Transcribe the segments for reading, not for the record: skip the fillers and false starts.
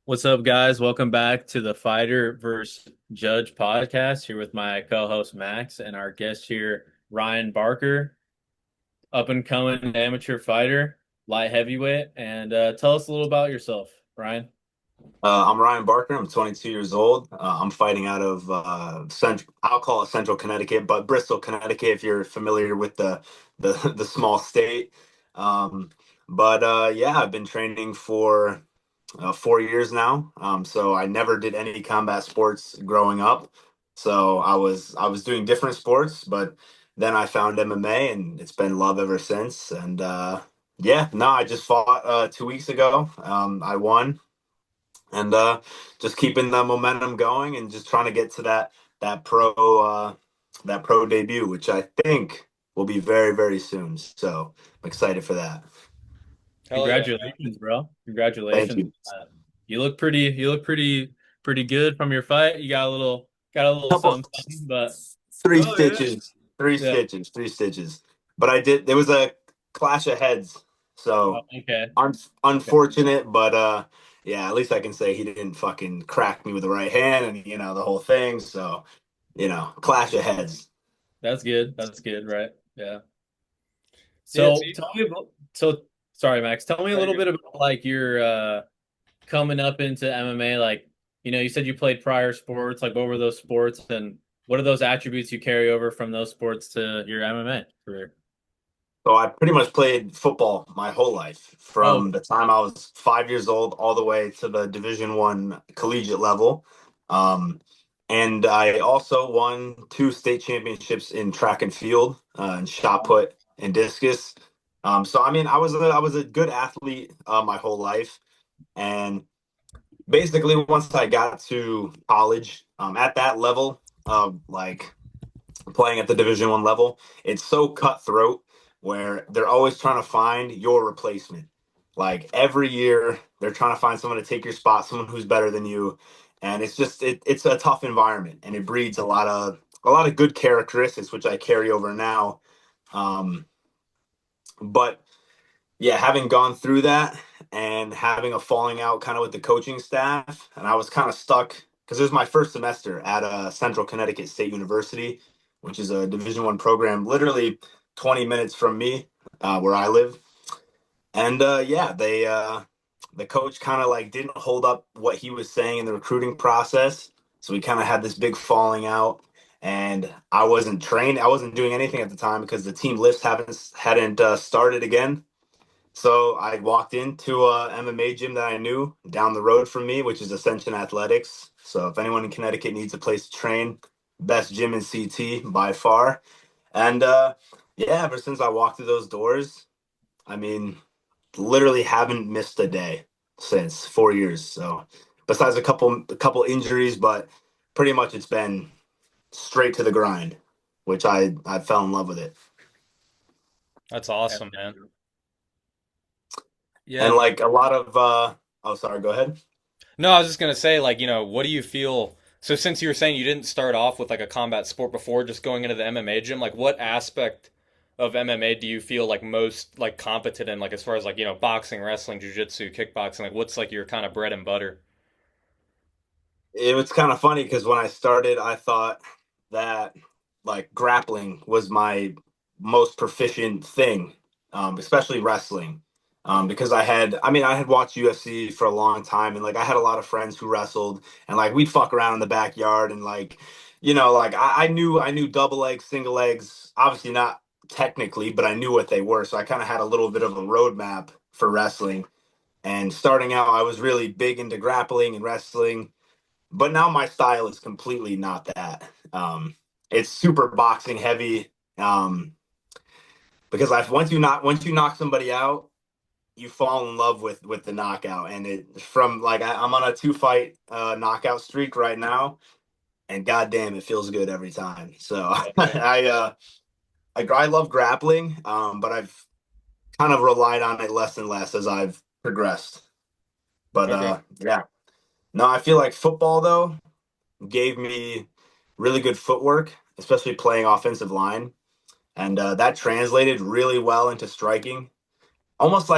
What's up, guys? Welcome back to the Fighter versus Judge podcast. Here with my co-host Max and our guest here, Ryan Barker, up and coming amateur fighter, light heavyweight. And tell us a little about yourself, Ryan. I'm Ryan Barker. I'm 22 years old. I'm fighting out of I'll call it Central Connecticut, but Bristol, Connecticut, if you're familiar with the small state. Um, but yeah, I've been training for 4 years now. So I never did any combat sports growing up. So I was doing different sports, but then I found MMA, and it's been love ever since. And yeah, no, I just fought 2 weeks ago. I won and just keeping the momentum going and just trying to get to that pro that pro debut, which I think will be very very soon. So I'm excited for that. Hell yeah, man. Congratulations, bro. Thank Congratulations. you. You look pretty good from your fight. You got a little Couple something, but three oh yeah, stitches, three yeah. stitches, three stitches. But I did. There was a clash of heads, Oh, so okay. Okay. unfortunate. But yeah, at least I can say he didn't fucking crack me with the right hand, and the whole thing. So clash of heads. That's good. That's good, right? Yeah. Yeah, So tell me about, so sorry, Max. Tell me a little bit about like your coming up into MMA. Like, you said you played prior sports. Like, what were those sports, and what are those attributes you carry over from those sports to your MMA career? So I pretty much played football my whole life Oh, from the time I was 5 years old all the way to the Division 1 collegiate level. Um, and I also won two state championships in track and field, and shot put and discus. So I mean, I was a good athlete my whole life, and basically once I got to college, at that level of like playing at the Division 1 level, it's so cutthroat where they're always trying to find your replacement. Like every year, they're trying to find someone to take your spot, someone who's better than you, and it's a tough environment, and it breeds a lot of good characteristics, which I carry over now. Um, but yeah, having gone through that and having a falling out kind of with the coaching staff, and I was kind of stuck because it was my first semester at Central Connecticut State University, which is a Division 1 program, literally 20 minutes from me, where I live. And yeah, the coach kind of like didn't hold up what he was saying in the recruiting process, so we kind of had this big falling out. And I wasn't trained. I wasn't doing anything at the time because the team lifts hadn't started again. So I walked into a MMA gym that I knew down the road from me, which is Ascension Athletics. So if anyone in Connecticut needs a place to train, best gym in CT by far. And yeah, ever since I walked through those doors, I mean, literally haven't missed a day since 4 years. So besides a couple injuries, but pretty much it's been straight to the grind, which I fell in love with it. That's awesome, man. Yeah. And like a lot of oh sorry, go ahead. No, I was just gonna say, like, what do you feel? So since you were saying you didn't start off with like a combat sport before, just going into the MMA gym, like, what aspect of MMA do you feel like most like competent in, like as far as like boxing, wrestling, jujitsu, kickboxing? Like, what's like your kind of bread and butter? It was kind of funny because when I started, I thought that like grappling was my most proficient thing, especially wrestling. Because I had watched UFC for a long time, and like I had a lot of friends who wrestled, and like we'd fuck around in the backyard, and like, like I knew double legs, single legs, obviously not technically, but I knew what they were, so I kind of had a little bit of a roadmap for wrestling. And starting out, I was really big into grappling and wrestling, but now my style is completely not that. It's super boxing heavy, because I once you knock somebody out, you fall in love with the knockout, and it from like I'm on a 2 fight knockout streak right now, and goddamn, it feels good every time. So I love grappling, but I've kind of relied on it less and less as I've progressed. But Okay. yeah, no, I feel like football though gave me really good footwork, especially playing offensive line, and that translated really well into striking. Almost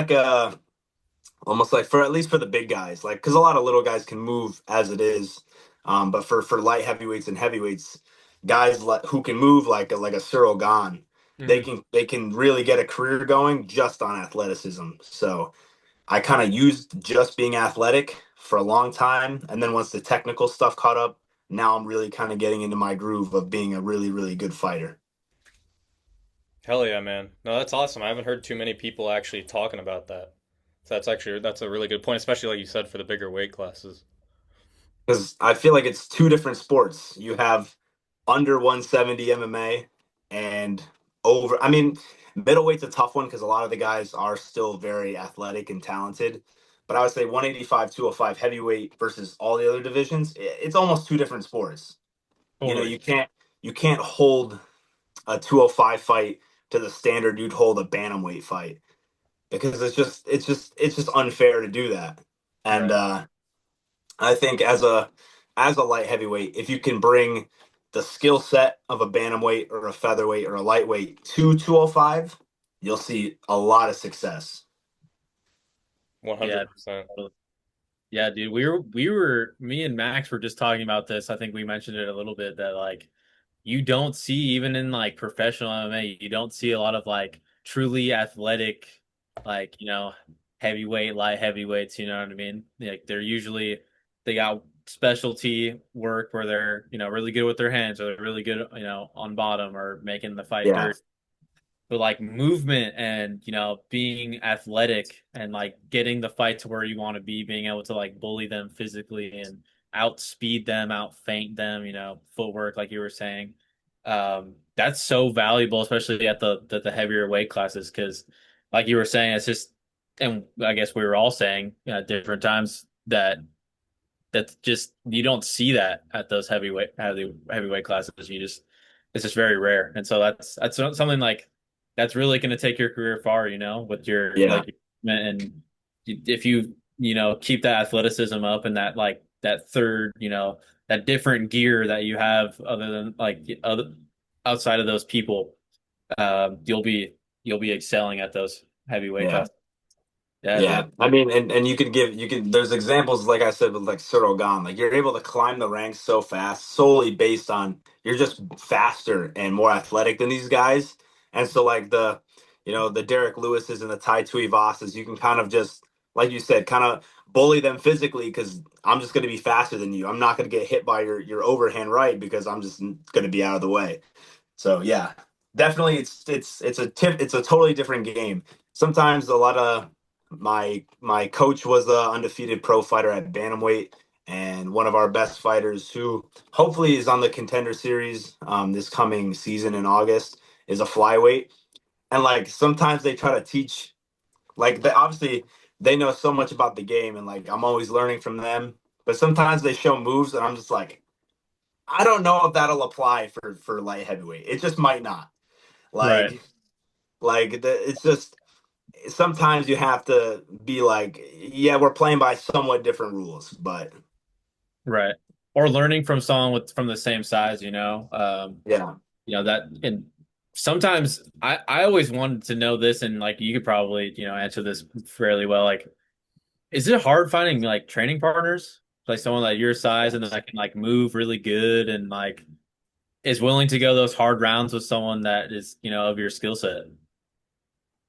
almost like for at least for the big guys, like because a lot of little guys can move as it is, but for light heavyweights and heavyweights, guys who can move like a Cyril Gahn, Hmm. they can really get a career going just on athleticism. So I kind of used just being athletic for a long time, and then once the technical stuff caught up, now I'm really kind of getting into my groove of being a really good fighter. Hell yeah, man. No, that's awesome. I haven't heard too many people actually talking about that. So that's a really good point, especially like you said for the bigger weight classes. Because I feel like it's two different sports. You have under 170 MMA and over. I mean, middleweight's a tough one because a lot of the guys are still very athletic and talented. But I would say 185, 205 heavyweight versus all the other divisions, it's almost two different sports. You know, Totally. you can't hold a 205 fight to the standard you'd hold a bantamweight fight because it's just unfair to do that. And Right. I think as a light heavyweight, if you can bring the skill set of a bantamweight or a featherweight or a lightweight to 205, you'll see a lot of success. Yeah. 100%. Totally. Yeah, dude. We were me and Max were just talking about this. I think we mentioned it a little bit that like you don't see even in like professional MMA, you don't see a lot of like truly athletic, like, heavyweight, light heavyweights, you know what I mean? Like they're usually they got specialty work where they're, really good with their hands or they're really good, on bottom or making the fight Yeah, dirt. But like movement and, being athletic and like getting the fight to where you want to be, being able to like bully them physically and outspeed them, out feint them, footwork, like you were saying. That's so valuable, especially at the heavier weight classes, because like you were saying, it's just, and I guess we were all saying at different times that that's just you don't see that at those heavyweight classes. It's just very rare, and so that's something like that's really going to take your career far, with your yeah, like and if you keep that athleticism up and that like that third that different gear that you have other than like other outside of those people, you'll be excelling at those heavyweight yeah. classes. Yeah, Yeah, dude. I mean, and you can. There's examples like I said with like Cyril Gahn, like you're able to climb the ranks so fast solely based on you're just faster and more athletic than these guys, and so like the Derek Lewis's and the Tai Tuivasas, you can kind of just like you said, kind of bully them physically because I'm just going to be faster than you. I'm not going to get hit by your overhand right because I'm just going to be out of the way. So yeah, definitely it's a totally different game. Sometimes a lot of my coach was the undefeated pro fighter at bantamweight, and one of our best fighters who hopefully is on the contender series this coming season in August is a flyweight. And like sometimes they try to teach like they obviously they know so much about the game and like I'm always learning from them. But sometimes they show moves and I'm just like, I don't know if that'll apply for light heavyweight. It just might not. Right. Like it's just sometimes you have to be like, yeah, we're playing by somewhat different rules, but Right. Or learning from someone from the same size, yeah, that and sometimes I always wanted to know this and like you could probably, answer this fairly well. Like, is it hard finding like training partners? Like someone like your size and that can like move really good and like is willing to go those hard rounds with someone that is, of your skill set.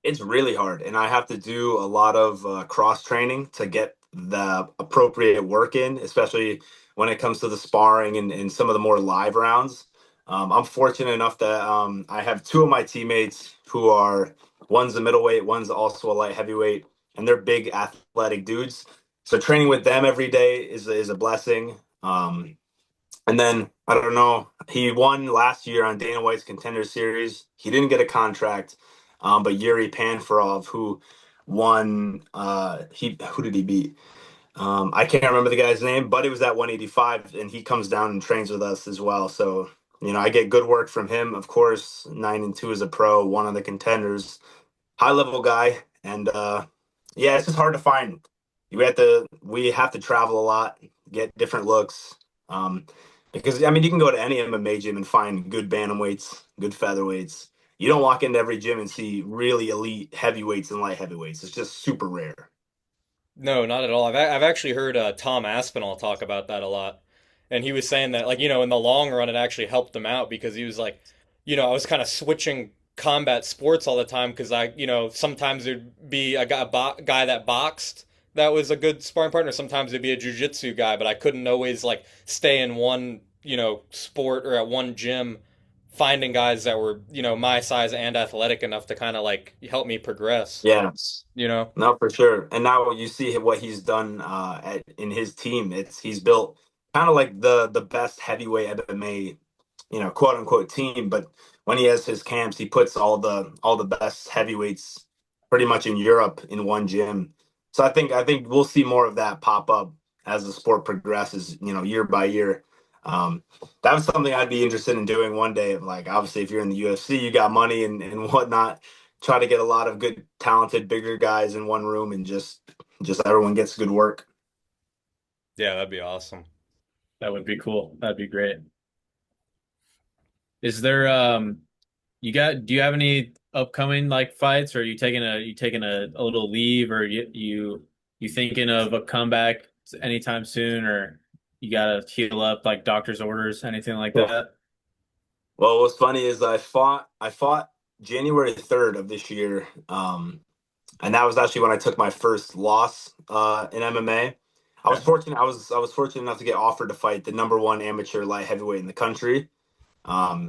it's really hard, and I have to do a lot of cross training to get the appropriate work in, especially when it comes to the sparring and some of the more live rounds. I'm fortunate enough that I have two of my teammates who are one's a middleweight, one's also a light heavyweight, and they're big athletic dudes. So training with them every day is a blessing. And then I don't know. He won last year on Dana White's Contender Series. He didn't get a contract, but Yuri Panfarov, who won, he who did he beat? I can't remember the guy's name, but it was at 185, and he comes down and trains with us as well. So I get good work from him. Of course, 9-2 as a pro, one of the contenders, high level guy, and yeah, it's just hard to find. We have to travel a lot, get different looks. Um, because I mean, you can go to any MMA gym and find good bantamweights, good featherweights. You don't walk into every gym and see really elite heavyweights and light heavyweights. It's just super rare. No, not at all. I've actually heard Tom Aspinall talk about that a lot, and he was saying that like in the long run it actually helped him out because he was like, I was kind of switching combat sports all the time because sometimes there'd be a guy that boxed that was a good sparring partner. Sometimes there'd be a jujitsu guy, but I couldn't always like stay in one sport or at one gym. Finding guys that were my size and athletic enough to kind of like help me progress. Yeah. You know. No, for sure. And now you see what he's done in his team. He's built kind of like the best heavyweight MMA, quote unquote team. But when he has his camps, he puts all the best heavyweights pretty much in Europe in one gym. So I think we'll see more of that pop up as the sport progresses, year by year. That was something I'd be interested in doing one day. Like obviously, if you're in the UFC, you got money and whatnot. Try to get a lot of good, talented, bigger guys in one room, and just everyone gets good work. Yeah, that'd be awesome. That would be cool. That'd be great. Is there do you have any upcoming like fights, or are you taking a little leave, or you thinking of a comeback anytime soon, or you gotta heal up like doctor's orders, anything like that? Well, what's funny is I fought January 3rd of this year, and that was actually when I took my first loss in MMA. I was Okay. fortunate. I was fortunate enough to get offered to fight the number one amateur light heavyweight in the country.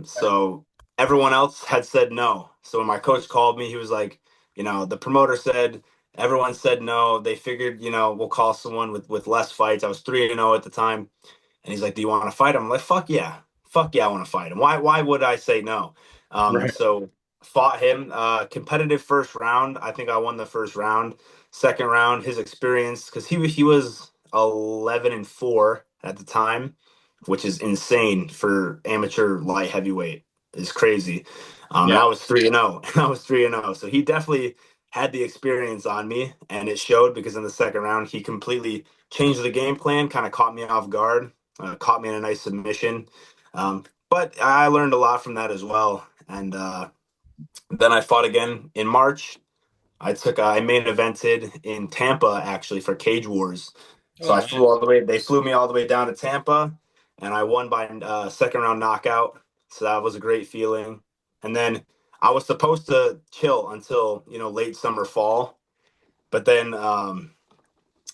So everyone else had said no. So when my coach called me, he was like, the promoter said everyone said no. They figured, we'll call someone with less fights. I was 3-0 at the time. And he's like, "Do you want to fight him?" I'm like, "Fuck yeah. Fuck yeah, I want to fight him. Why would I say no?" Right. So fought him, competitive first round. I think I won the first round. Second round, his experience, because he was 11-4 at the time, which is insane for amateur light heavyweight. Is crazy. And Yeah. I was 3-0. I was 3-0. So he definitely had the experience on me, and it showed because in the second round he completely changed the game plan, kind of caught me off guard, caught me in a nice submission. But I learned a lot from that as well. And then I fought again in March. I main evented in Tampa actually for Cage Wars. So Oh, I flew all nice. the way. They flew me all the way down to Tampa, and I won by second round knockout. So that was a great feeling. And then I was supposed to chill until late summer fall, but then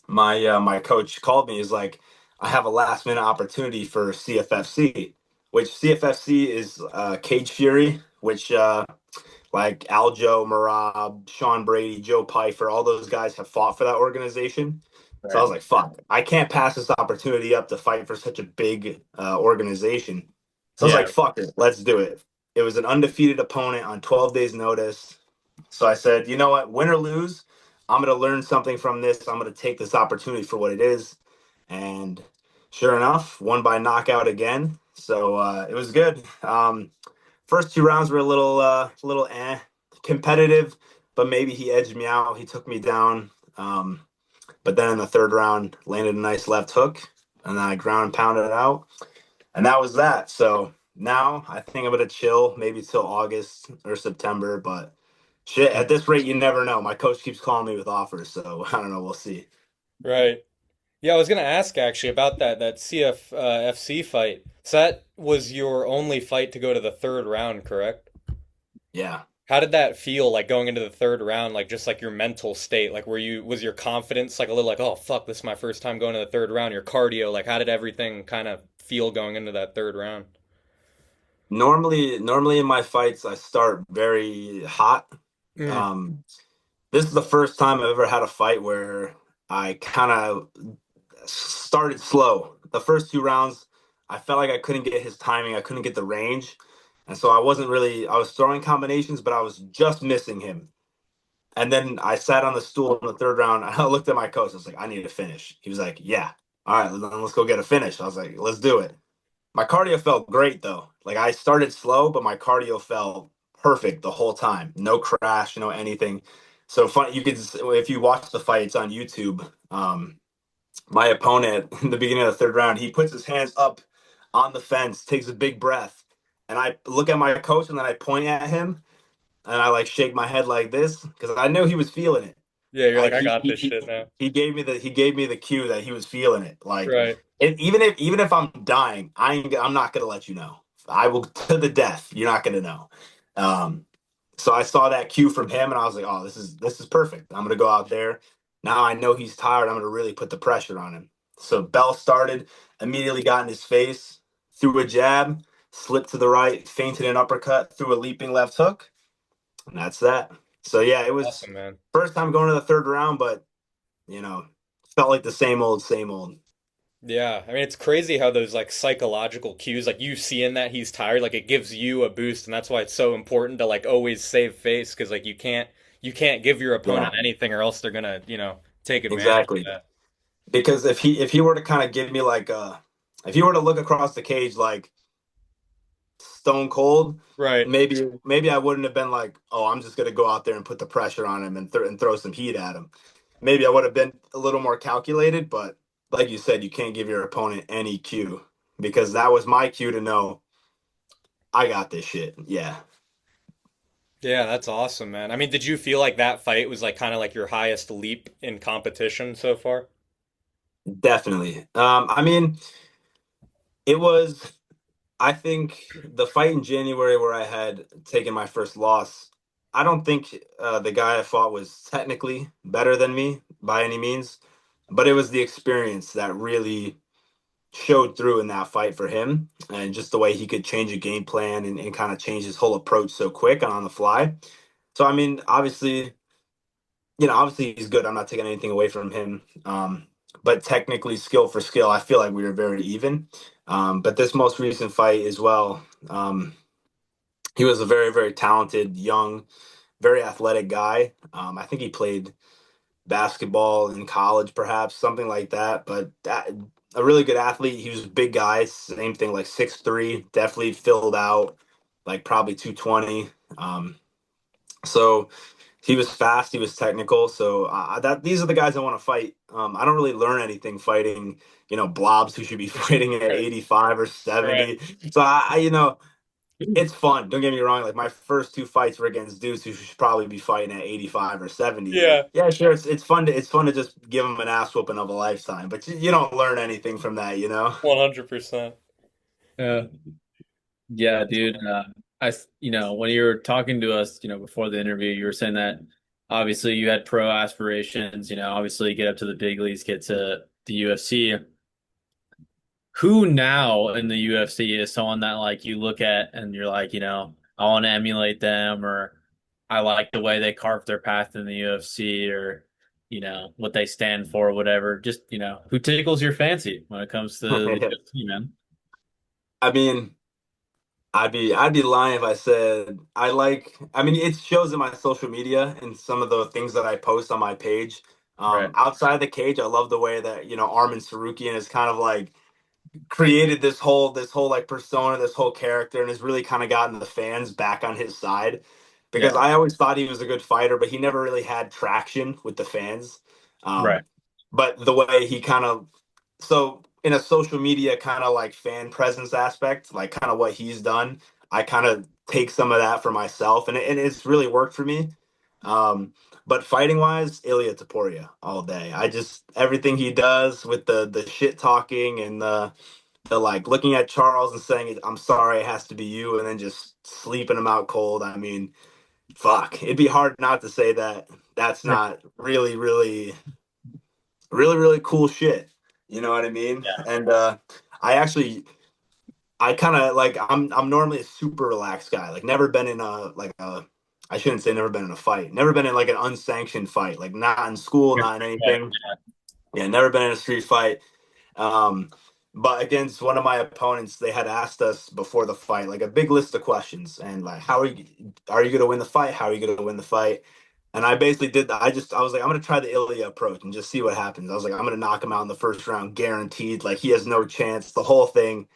my coach called me. He's like, I have a last minute opportunity for CFFC, which CFFC is Cage Fury, which like Aljo, Marab, Sean Brady, Joe Pyfer, all those guys have fought for that organization. So I Right. was like, fuck, I can't pass this opportunity up to fight for such a big organization. So I was like, Yeah. fuck it, let's do it. It was an undefeated opponent on 12 days notice. So I said, you know what, win or lose, I'm going to learn something from this. I'm going to take this opportunity for what it is. And sure enough, won by knockout again. So it was good. First two rounds were a little competitive, but maybe he edged me out. He took me down. But then in the third round, landed a nice left hook, and then I ground and pounded it out, and that was that. So now I think I'm gonna chill maybe till August or September, but shit, at this rate, you never know. My coach keeps calling me with offers, so I don't know. We'll see. Right. Yeah, I was gonna ask actually about that CF FC fight. So that was your only fight to go to the third round, correct? Yeah. How did that feel like going into the third round, like just like your mental state? Like was your confidence like a little like, oh fuck, this is my first time going to the third round? Your cardio, like how did everything kind of feel going into that third round? Normally in my fights, I start very hot. Mm. Um, this is the first time I've ever had a fight where I kind of started slow. The first two rounds, I felt like I couldn't get his timing. I couldn't get the range. And so I was throwing combinations, but I was just missing him. And then I sat on the stool in the third round. I looked at my coach. I was like, I need to finish. He was like, yeah. All right, then let's go get a finish. I was like, let's do it. My cardio felt great though. Like I started slow, but my cardio felt perfect the whole time. No crash, no anything. So fun. You could, if you watch the fight, it's on YouTube. My opponent in the beginning of the third round, he puts his hands up on the fence, takes a big breath, and I look at my coach and then I point at him and I like shake my head like this because I knew he was feeling it. Yeah, you're I, like, I got this shit now. he gave me the cue that he was feeling it. Like, Right. even if I'm dying, I'm not gonna let you know. I will to the death. You're not gonna know. Um, so I saw that cue from him, and I was like, oh, this is perfect. I'm gonna go out there. Now I know he's tired. I'm gonna really put the pressure on him. So Bell started, immediately got in his face, threw a jab, slipped to the right, feinted an uppercut, threw a leaping left hook, and that's that. So yeah, it was Awesome, man. first time going to the third round, but you know, felt like the same old, same old. Yeah, I mean it's crazy how those like psychological cues, like you seeing that he's tired, like it gives you a boost, and that's why it's so important to like always save face because like you can't give your Yeah, opponent anything or else they're gonna take advantage of exactly. that. Because if he were to kind of give me like if he were to look across the cage like stone cold, Right. maybe I wouldn't have been like, oh, I'm just gonna go out there and put the pressure on him and throw some heat at him. Maybe I would have been a little more calculated, but like you said, you can't give your opponent any cue because that was my cue to know I got this shit. Yeah, Yeah, that's awesome, man. I mean, did you feel like that fight was like kind of like your highest leap in competition so far? definitely. I mean, it was. I think the fight in January where I had taken my first loss, I don't think the guy I fought was technically better than me by any means, but it was the experience that really showed through in that fight for him and just the way he could change a game plan and kind of change his whole approach so quick and on the fly. So, I mean, obviously he's good. I'm not taking anything away from him. But technically, skill for skill, I feel like we were very even. But this most recent fight as well, he was a very, very talented, young, very athletic guy. I think he played basketball in college, perhaps something like that. But a really good athlete. He was a big guy. Same thing, like 6'3", definitely filled out, like probably 220. So he was fast. He was technical. So that these are the guys I want to fight. I don't really learn anything fighting, blobs who should be fighting at Right. 85 or Right. 70. So it's fun. Don't get me wrong. Like my first two fights were against dudes who should probably be fighting at 85 or 70. And Yeah, yeah, sure, it's fun to just give them an ass whooping of a lifetime. But you don't learn anything from that. 100%. Yeah. Yeah, dude. When you were talking to us, before the interview, you were saying that obviously you had pro aspirations, obviously get up to the big leagues, get to the UFC. Who now in the UFC is someone that like you look at and you're like, I want to emulate them, or I like the way they carve their path in the UFC, or what they stand for, whatever. Just, who tickles your fancy when it comes to the UFC, man? I mean, I'd be lying if I said I like. I mean, it shows in my social media and some of the things that I post on my page. Right. Outside the cage, I love the way that Armin Sarukian is kind of like created this whole like persona, this whole character, and has really kind of gotten the fans back on his side. Because Yeah. I always thought he was a good fighter, but he never really had traction with the fans. Right. But the way he kind of so in a social media kind of like fan presence aspect, like kind of what he's done, I kind of take some of that for myself, and it's really worked for me. Um, but fighting wise, Ilya Taporia all day. I just everything he does with the shit talking and the like looking at Charles and saying I'm sorry, it has to be you, and then just sleeping him out cold. I mean, fuck, it'd be hard not to say that that's not really, really, really, really cool shit. You know what I mean? Yeah. And I actually, I kind of like I'm normally a super relaxed guy. Like never been in a I shouldn't say never been in a fight. Never been in like an unsanctioned fight. Like not in school, not in Yeah. anything. Yeah, never been in a street fight. Um, but against one of my opponents, they had asked us before the fight like a big list of questions and like, how are you going to win the fight? How are you going to win the fight? And I basically did that. I was like, I'm going to try the Ilya approach and just see what happens. I was like, I'm going to knock him out in the first round, guaranteed. Like he has no chance, the whole thing.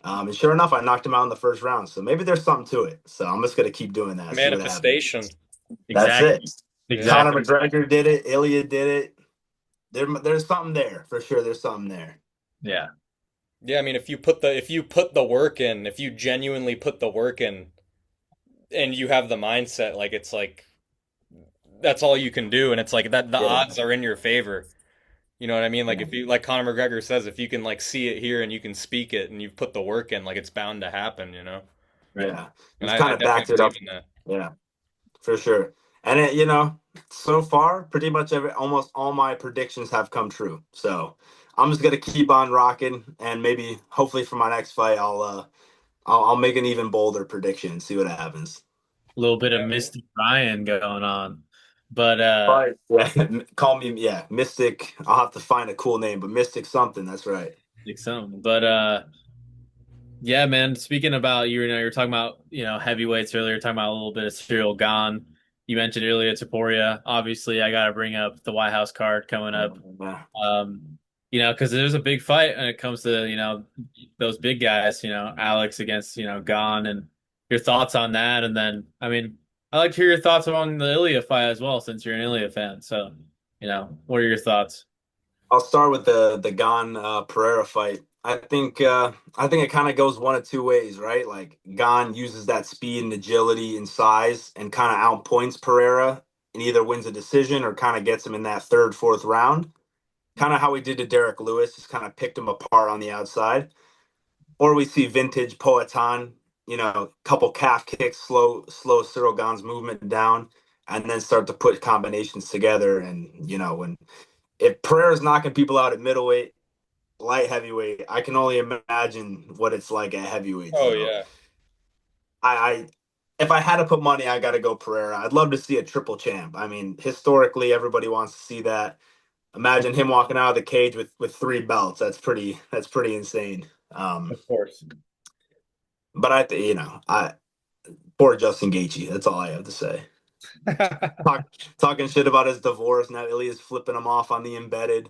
And sure enough, I knocked him out in the first round. So maybe there's something to it. So I'm just going to keep doing that. See what happens. Manifestation. That's Exactly. it. Yeah. Conor Exactly. McGregor did it. Ilya did it. There's something there for sure. There's something there. Yeah. Yeah, I mean if you put the work in, if you genuinely put the work in and you have the mindset, like it's like that's all you can do, and it's like that the Yeah, odds are in your favor. You know what I mean? Like if you like Conor McGregor says, if you can like see it here and you can speak it and you've put the work in, like it's bound to happen, you know? Right. yeah. And He's I kind of backed definitely it up. believe in that. Yeah, for sure. And so far, pretty much almost all my predictions have come true. So I'm just gonna keep on rocking, and maybe, hopefully, for my next fight, I'll make an even bolder prediction and see what happens. A little bit of Mystic Ryan going on. But But yeah, call me, yeah, Mystic. I'll have to find a cool name, but Mystic something. That's right. like some. But yeah, man. Speaking about you're talking about heavyweights earlier, talking about a little bit of Cyril Gahn. You mentioned earlier Topuria. Obviously, I got to bring up the White House card coming up. Yeah. Because there's a big fight when it comes to those big guys. Alex against Gahn, and your thoughts on that. And then, I mean, I'd like to hear your thoughts on the Ilya fight as well, since you're an Ilya fan. So, what are your thoughts? I'll start with the Gane Pereira fight. I think it kind of goes one of two ways, right? Like Gane uses that speed and agility and size and kind of outpoints Pereira and either wins a decision or kind of gets him in that third, fourth round. Kind of how he did to Derek Lewis, just kind of picked him apart on the outside. Or we see vintage Poatan, couple calf kicks, slow Cyril Gane's movement down, and then start to put combinations together. And when if Pereira's knocking people out at middleweight, light heavyweight, I can only imagine what it's like at heavyweight. Oh So yeah. I if I had to put money, I got to go Pereira. I'd love to see a triple champ. I mean, historically, everybody wants to see that. Imagine him walking out of the cage with three belts. That's pretty insane. Of course. But I poor Justin Gaethje. That's all I have to say. Talking shit about his divorce. Now Ilya's flipping him off on the embedded.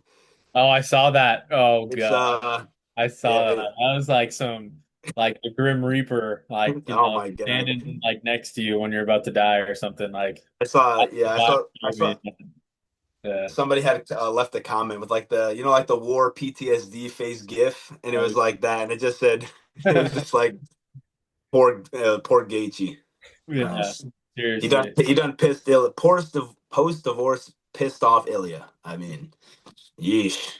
Oh, I saw that. Oh It's God, I saw that. yeah. That was like the Grim Reaper, like Oh my god. standing like next to you when you're about to die or something. Like I saw, that's yeah, the I vibe saw, I of the saw movie. Yeah. somebody had left a comment with like the war PTSD face GIF, and it was like that, and it just said, it was just like poor Gaethje. Uh, Yeah. he done Seriously. he done pissed Ilya. Post divorce pissed off Ilya. I mean, yeesh.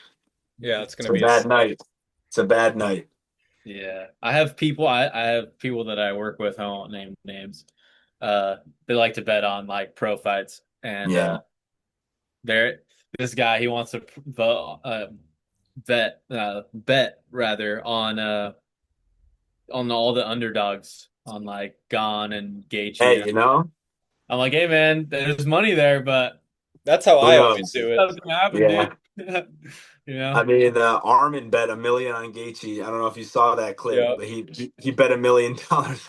Yeah, it's It's gonna a be bad night. It's a bad night. Yeah. I have people that I work with, I won't name names. Uh they like to bet on like pro fights, and Yeah. there this guy, he wants to bet rather on all the underdogs, on like Gon and Gaethje. Hey, And I'm like, hey man, there's money there, but that's how who I always knows? do it. nothing's gonna happen, Yeah. dude. You I know? mean, Armin bet $1 million on Gaethje. I don't know if you saw that clip, Yeah. but he bet $1 million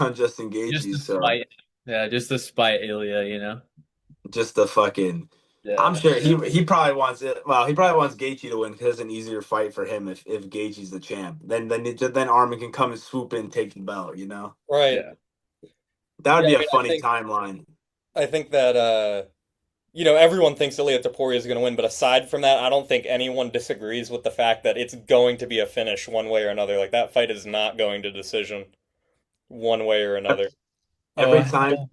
on Justin Just Gaethje. to So spite. Yeah, just to spite Ilya. just the fucking, I'm Yeah. sure he probably wants it. Well, he probably wants Gaethje to win because it's an easier fight for him if Gaethje's the champ. Then Armin can come and swoop in, and take the belt. Right. Yeah. That would Yeah, be I a mean, funny timeline. I think that everyone thinks Ilia Topuria is going to win, but aside from that, I don't think anyone disagrees with the fact that it's going to be a finish one way or another. Like that fight is not going to decision one way or another. Oh, Every time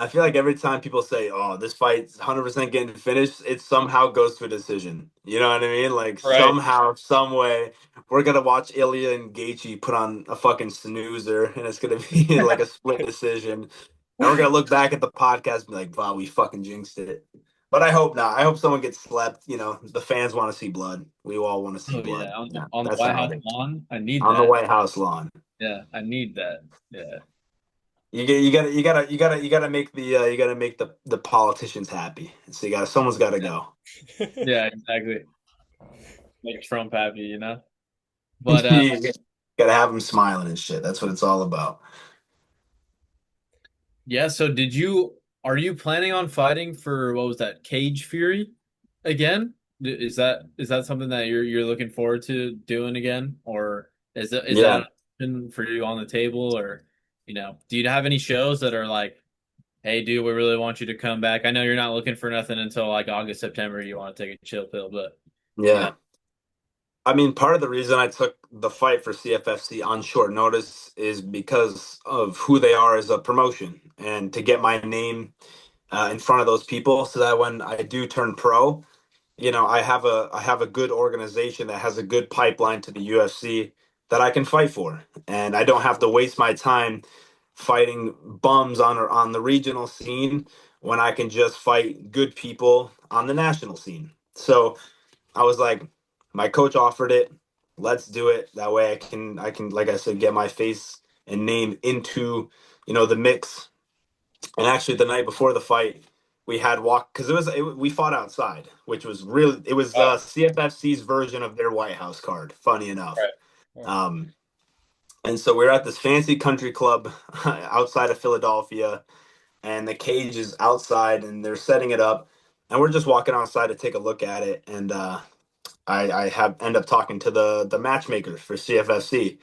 I feel like every time people say, "Oh, this fight's 100% getting finished," it somehow goes to a decision. You know what I mean? Like Right. somehow, some way, we're gonna watch Ilya and Gaethje put on a fucking snoozer, and it's gonna be like a split decision. And we're gonna look back at the podcast and be like, "Wow, we fucking jinxed it." But I hope not. I hope someone gets slept. The fans want to see blood. We all want to see oh yeah, blood. Yeah, on the that's White how House it is. lawn. I need On the that. White House lawn. Yeah, I need that. Yeah. You gotta make the politicians happy. So someone's gotta go. Yeah, exactly. Make Trump happy. But You gotta have them smiling and shit. That's what it's all about. yeah, so are you planning on fighting for, what was that, Cage Fury again? Is that something that you're looking forward to doing again? Or is that Yeah. an option for you on the table? Or, do you have any shows that are like, hey dude, we really want you to come back? I know you're not looking for nothing until like August, September, you want to take a chill pill, but you know, Yeah. I mean, part of the reason I took the fight for CFFC on short notice is because of who they are as a promotion and to get my name in front of those people, so that when I do turn pro, I have a good organization that has a good pipeline to the UFC that I can fight for, and I don't have to waste my time fighting bums on the regional scene when I can just fight good people on the national scene. So I was like, my coach offered it. Let's do it. That way I can like I said get my face and name into the mix. And actually, the night before the fight, we had walk because we fought outside, which was really it was Oh, CFFC's version of their White House card. Funny enough, right. Yeah. um, and so we're at this fancy country club outside of Philadelphia, and the cage is outside, and they're setting it up, and we're just walking outside to take a look at it, and I have end up talking to the matchmakers for CFFC,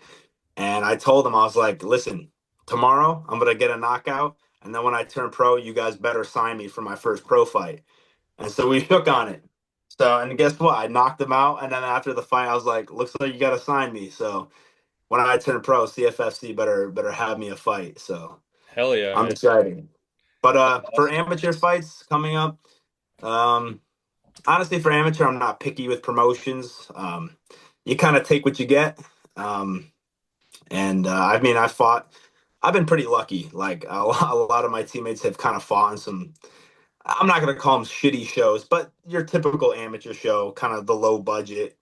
and I told them, I was like, listen, tomorrow I'm gonna get a knockout, and then when I turn pro, you guys better sign me for my first pro fight. And so we shook on it. So and guess what? I knocked him out, and then after the fight, I was like, looks like you gotta sign me. So when I turn pro, CFFC better have me a fight. So Hell yeah, I'm man. excited. But That's for awesome. amateur fights coming up, um, honestly, for amateur, I'm not picky with promotions. You kind of take what you get. Um, and I mean, I've been pretty lucky. Like a lot of my teammates have kind of fought in some. I'm not gonna call them shitty shows, but your typical amateur show, kind of the low budget.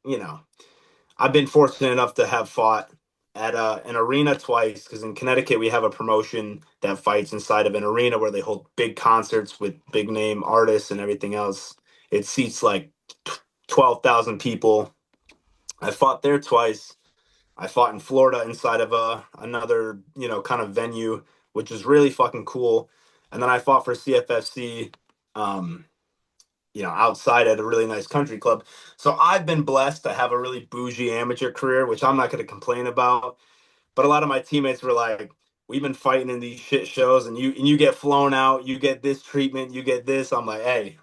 I've been fortunate enough to have fought at an arena twice because in Connecticut we have a promotion that fights inside of an arena where they hold big concerts with big name artists and everything else. It seats like 12,000 people. I fought there twice. I fought in Florida inside of another, kind of venue, which was really fucking cool. And then I fought for CFFC, um, outside at a really nice country club. So I've been blessed to have a really bougie amateur career, which I'm not going to complain about. But a lot of my teammates were like, "We've been fighting in these shit shows, and you get flown out, you get this treatment, you get this." I'm like, "Hey,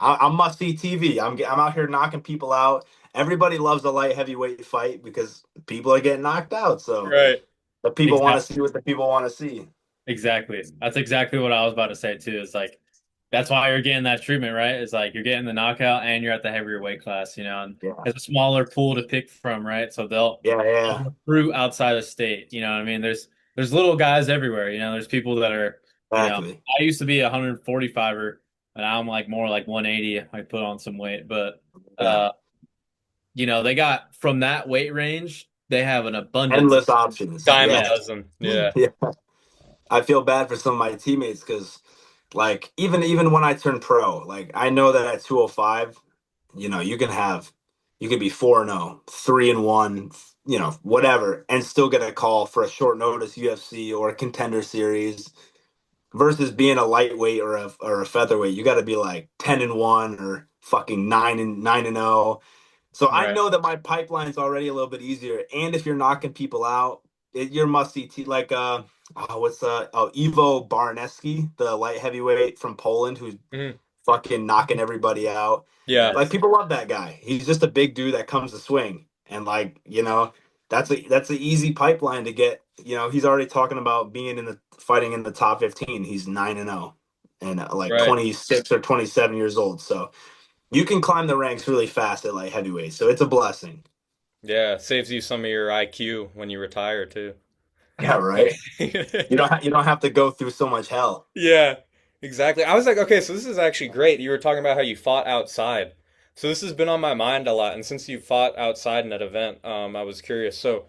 I'm must see TV. I'm out here knocking people out. Everybody loves a light heavyweight fight because people are getting knocked out. So Right. the people want to Exactly. see what the people want to see." Exactly. That's exactly what I was about to say too. It's like that's why you're getting that treatment, right? It's like you're getting the knockout and you're at the heavier weight class, and Yeah, it's a smaller pool to pick from, right? So yeah, they'll yeah, recruit outside of state. You know what I mean? There's little guys everywhere. There's people that are, exactly. I used to be a 145er and I'm like more like 180. I put on some weight, but Yeah, uh, they got from that weight range, they have an abundance of, endless options. Dime a Yeah, yeah, dozen. Yeah. yeah. I feel bad for some of my teammates because, like, even when I turn pro, like I know that at 205, you can be 4-0, 3-1, whatever, and still get a call for a short notice UFC or a contender series versus being a lightweight or a featherweight. You got to be like 10-1 or fucking 9-0. So I right, know that my pipeline's already a little bit easier. And if you're knocking people out, you're must see like Ivo Barneski, the light heavyweight from Poland, who's Mhm. fucking knocking everybody out. Yeah. Like yes, people love that guy. He's just a big dude that comes to swing, and like that's an easy pipeline to get. He's already talking about being in the fighting in the top 15. He's 9-0, and like Right. 26 or 27 years old. So you can climb the ranks really fast at light heavyweight. So it's a blessing. Yeah. Saves you some of your IQ when you retire too. Yeah, right. You don't have to go through so much hell. Yeah, exactly. I was like, okay, so this is actually great. You were talking about how you fought outside. So this has been on my mind a lot, and since you fought outside in that event, I was curious. So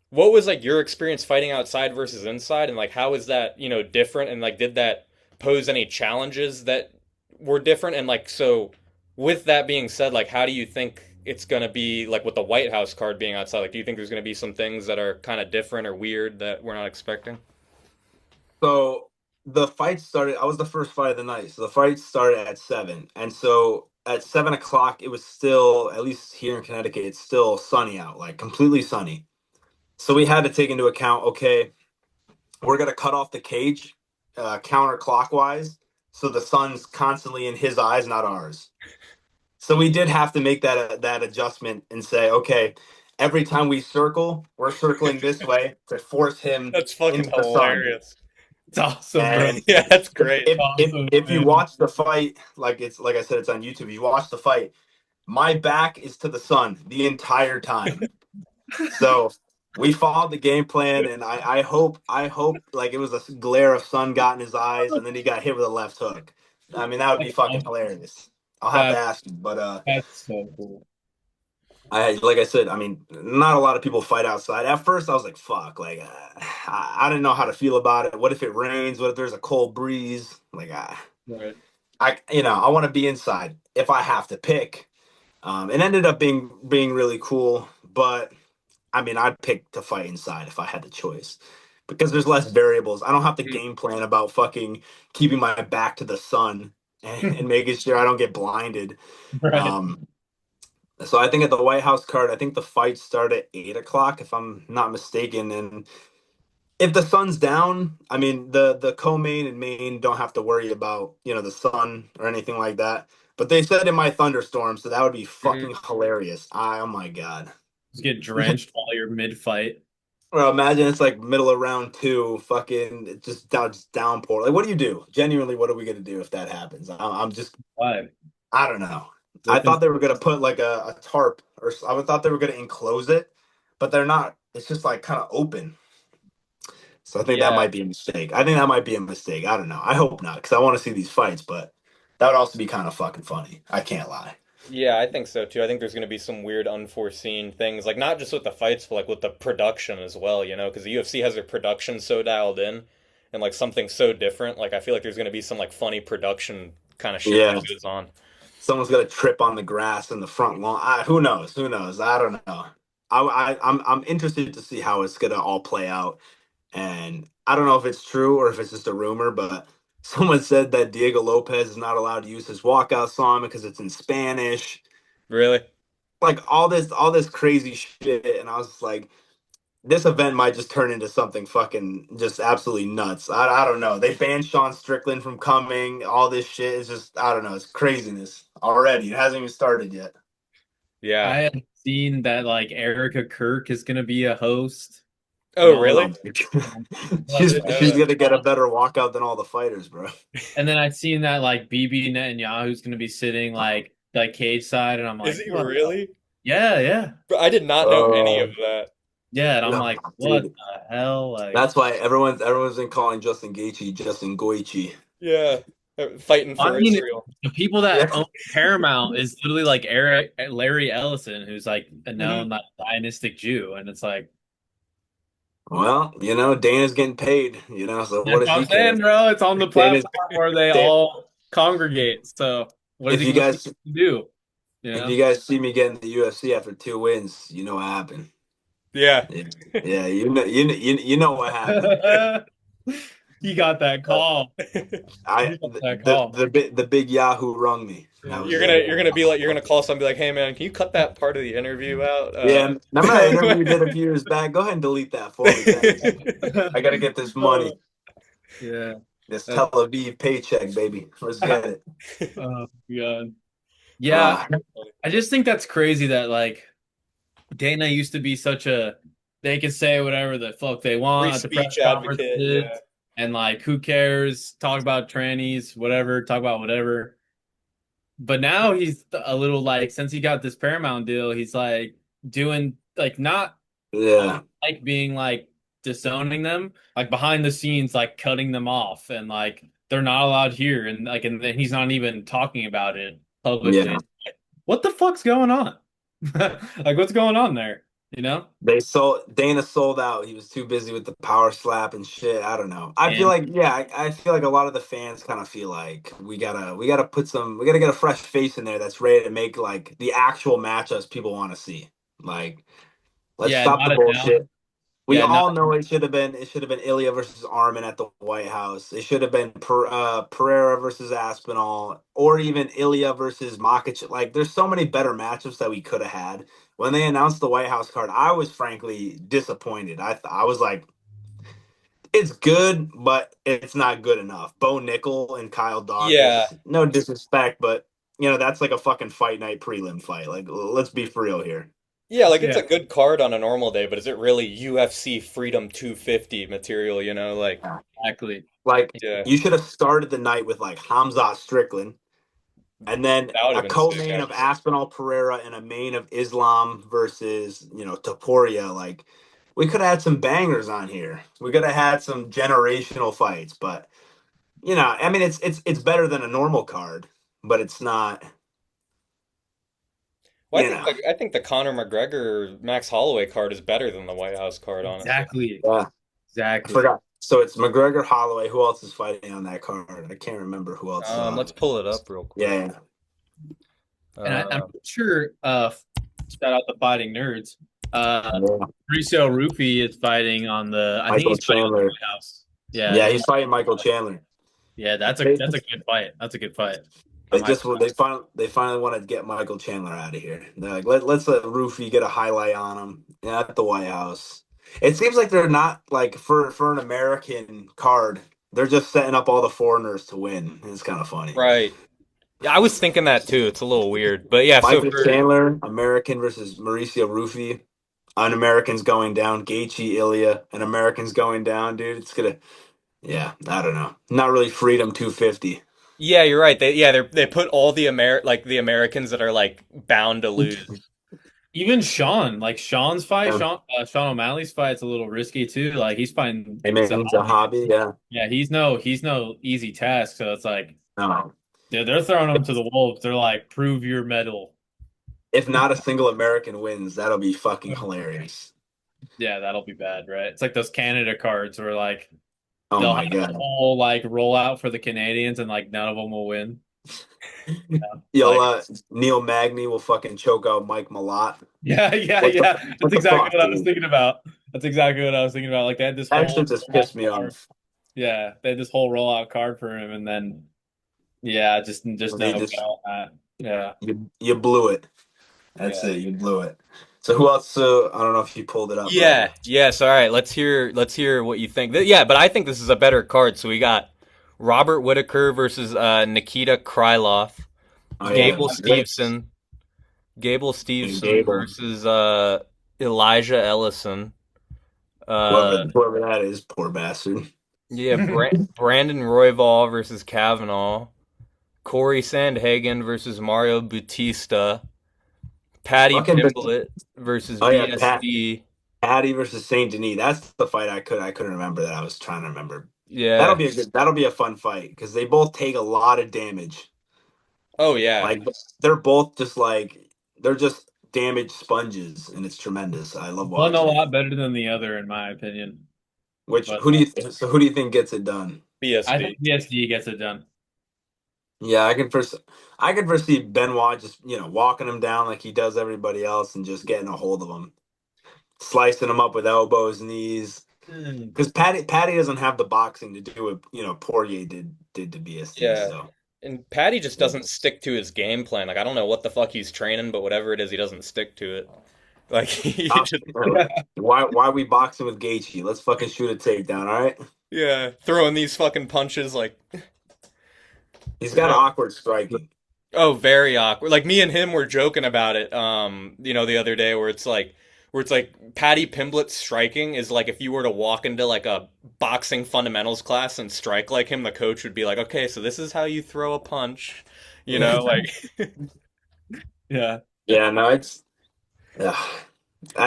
what was like your experience fighting outside versus inside, and like how is that, different, and like did that pose any challenges that were different? And like so with that being said, like how do you think it's gonna be like with the White House card being outside? Like do you think there's gonna be some things that are kind of different or weird that we're not expecting? So the fight started. I was the first fight of the night. So the fight started at 7, and so at 7 o'clock, it was still, at least here in Connecticut, it's still sunny out, like completely sunny. So we had to take into account, okay, we're gonna cut off the cage counterclockwise, so the sun's constantly in his eyes, not ours. So we did have to make that adjustment and say, okay, every time we circle, we're circling this way to force him That's fucking into the sun. hilarious. It's awesome, bro. And Yeah, that's great. Awesome, if you man. watch the fight, like I said, it's on YouTube. You watch the fight. My back is to the sun the entire time. So we followed the game plan, and I hope like it was a glare of sun got in his eyes, and then he got hit with a left hook. I mean, that would be fucking hilarious. I'll have to That, ask him, but that's so cool. I like I said, I mean, not a lot of people fight outside. At first, I was like, "Fuck!" Like, I didn't know how to feel about it. What if it rains? What if there's a cold breeze? Like, Right. I want to be inside if I have to pick. It ended up being really cool, but I mean, I'd pick to fight inside if I had the choice because there's less variables. I don't have to game plan about fucking keeping my back to the sun and making sure I don't get blinded. Right. Um, so I think at the White House card, I think the fights start at 8 o'clock, if I'm not mistaken. And if the sun's down, I mean the co-main and main don't have to worry about the sun or anything like that. But they said it might thunderstorm, so that would be Mhm. fucking hilarious. Oh my god. Just get drenched while you're mid-fight. Well, imagine it's like middle of round two, fucking just downpour. Like, what do you do? Genuinely, what are we gonna do if that happens? I'm just, Why? I don't know. I Within, thought they were gonna put like a tarp, or I would thought they were gonna enclose it, but they're not. It's just like kind of open. So I think that Yeah. might be a mistake. I think that might be a mistake. I don't know. I hope not, because I want to see these fights, but that would also be kind of fucking funny. I can't lie. Yeah, I think so too. I think there's going to be some weird unforeseen things, like not just with the fights, but like with the production as well, because the UFC has their production so dialed in and like something so different. Like I feel like there's going to be some like funny production kind of shit that Yeah, goes on. someone's gonna trip on the grass in the front lawn. Who knows? Who knows? I don't know. I'm interested to see how it's gonna all play out. And I don't know if it's true or if it's just a rumor, but someone said that Diego Lopez is not allowed to use his walkout song because it's in Spanish. Really? Like all this crazy shit, and I was just like, this event might just turn into something fucking just absolutely nuts. I don't know. They banned Sean Strickland from coming. All this shit is just I don't know. It's craziness already. It hasn't even started yet. Yeah. I had seen that like Erica Kirk is gonna be a host and Oh, all really? love she's it. she's gonna get a better walkout than all the fighters, bro. And then I seen that like BB Netanyahu's gonna be sitting like cage side, and I'm Is like, he what? really? Yeah, yeah, Bro, I did not know any of Oh, that. yeah. And I'm no, like, what dude. the hell? Like, That's why everyone's been calling Justin Gaethje Justin Goichi. Yeah. Fighting I for mean, Israel. the people Yeah. that own Paramount is literally like Larry Ellison, who's like a Mhm. known like dynastic Jew, and it's like Well, Dana's getting paid, so what that's does what I'm he care? saying, bro. It's on the Dana's platform where they Dan, all congregate. So what is if he you gonna guys do? You if know? you guys see me getting the UFC after 2 wins, you know what happened. Yeah. Yeah, yeah, you know what happened. He got that call. He I got that the call. the the big Yahoo rung me. That was You're it. gonna be like you're gonna call somebody like, hey man, can you cut that part of the interview out? Yeah, remember that interview you did a few years back? Go ahead and delete that for me. Thanks. I gotta get this money. Yeah. This That's, Tel Aviv paycheck, baby. Let's get it. oh God. Yeah, Uh, I just think that's crazy that like Dana used to be such a they can say whatever the fuck they Free want at the press speech advocate, conferences yeah. and like who cares? Talk about trannies, whatever, talk about whatever. But now he's a little like since he got this Paramount deal, he's like doing like not yeah, like being like disowning them, like behind the scenes, like cutting them off and like they're not allowed here and then he's not even talking about it publicly. yeah. Like, what the fuck's going on? Like what's going on there? You know? Dana sold out. He was too busy with the power slap and shit. I don't know. I feel And like yeah, I feel like a lot of the fans kind of feel like we gotta get a fresh face in there that's ready to make like the actual matchups people want to see. Like let's yeah, stop the not it now. bullshit. We Yeah, not all know it should have been Ilya versus Armin at the White House. It should have been Pereira versus Aspinall, or even Ilya versus Makachev. Like, there's so many better matchups that we could have had. When they announced the White House card, I was frankly disappointed. I was like, it's good, but it's not good enough. Bo Nickel and Kyle Yeah. Dawkins. No disrespect, but that's like a fucking fight night prelim fight. Like, let's be for real here. Yeah, like it's yeah, a good card on a normal day, but is it really UFC Freedom 250 material, Like exactly. Like Yeah, you should have started the night with like Hamzat Strickland, and then that would have a been sick, co-main of actually. Aspinall Pereira and a main of Islam versus Topuria. Like we could have had some bangers on here. We could have had some generational fights, but I mean it's better than a normal card, but it's not. Well, You know, I think the Conor McGregor Max Holloway card is better than the White House card, honestly. Exactly. yeah, I Exactly. forgot. So it's McGregor, Holloway. Who else is fighting on that card? I can't remember who else is on. Let's pull it up real quick. Yeah, And I'm Uh, pretty sure, shout out the Fighting Nerds. yeah. Mauricio Rufy is fighting on I think Michael he's fighting on the Chandler. White House. Yeah, Yeah, he's fighting Michael Chandler. yeah, They, that's a good fight. That's a good fight. they I'm hyped just for they finally want to get Michael Chandler out of here. They're like, let's let Rufy get a highlight on him at the White House. It seems like they're not like for an American card. They're just setting up all the foreigners to win. It's kind of funny. right. Yeah, I was thinking that too. It's a little weird, but yeah. So Michael for Chandler, American versus Mauricio Rufy. An American's going down. Gaethje, Ilya, an American's going down, dude. It's gonna, yeah, I don't know. Not really Freedom 250. yeah, you're right. They put all the the Americans that are like bound to lose. Even Sean, like Sean's fight, Yeah. Sean O'Malley's fight's a little risky too. Like he's fighting Hey man, it's a hobby. Yeah. Yeah, he's no easy task. So it's like No. they're throwing him to the wolves. They're like, prove your medal. If not a single American wins, that'll be fucking hilarious. Yeah, that'll be bad, right? It's like those Canada cards where like Oh they'll my have a god. whole like rollout for the Canadians and like none of them will win. Yeah, Yo, like Neil Magny will fucking choke out Mike Malott. yeah. What That's the exactly fuck, what I was dude? thinking about. That's exactly what I was thinking about. Like they had this That whole shit just pissed me card. off. Yeah, they had this whole rollout card for him, and then yeah, just They no just go on that. Yeah, you blew it. That's yeah. it. You blew it. So who else? I don't know if you pulled it up, Yeah, brother. yes. All right, let's hear what you think. Yeah, but I think this is a better card. So we got Robert Whitaker versus Nikita Krylov, Oh yeah, Gable Steveson, Gable Steveson Gable. versus Elijah Ellison. Whoever that is, poor bastard. Yeah, Brandon Royval versus Kavanaugh, Corey Sandhagen versus Mario Bautista, Paddy Fucking Pimblett versus oh yeah, BSD. Patty versus Saint Denis. That's the fight I couldn't remember that I was trying to remember. Yeah. That'll be a fun fight because they both take a lot of damage. Oh yeah. Like they're both just like they're just damaged sponges, and it's tremendous. I love One a watching it. lot better than the other, in my opinion. Which But who do you think gets it done? I BSD. think PSD gets it done. Yeah, I can foresee Benoit just walking him down like he does everybody else and just getting a hold of him, slicing him up with elbows, knees. Because Patty doesn't have the boxing to do what Poirier did to BSD. Yeah. So And Paddy just doesn't stick to his game plan. Like I don't know what the fuck he's training, but whatever it is, he doesn't stick to it. Like he just why we boxing with Gaethje? Let's fucking shoot a takedown, all right? yeah, throwing these fucking punches like He's got awkward striking. oh, very awkward. Like me and him were joking about it the other day where it's like Paddy Pimblett striking is like if you were to walk into like a boxing fundamentals class and strike like him, the coach would be like, "Okay, so this is how you throw a punch." Like Yeah. Yeah, no, it's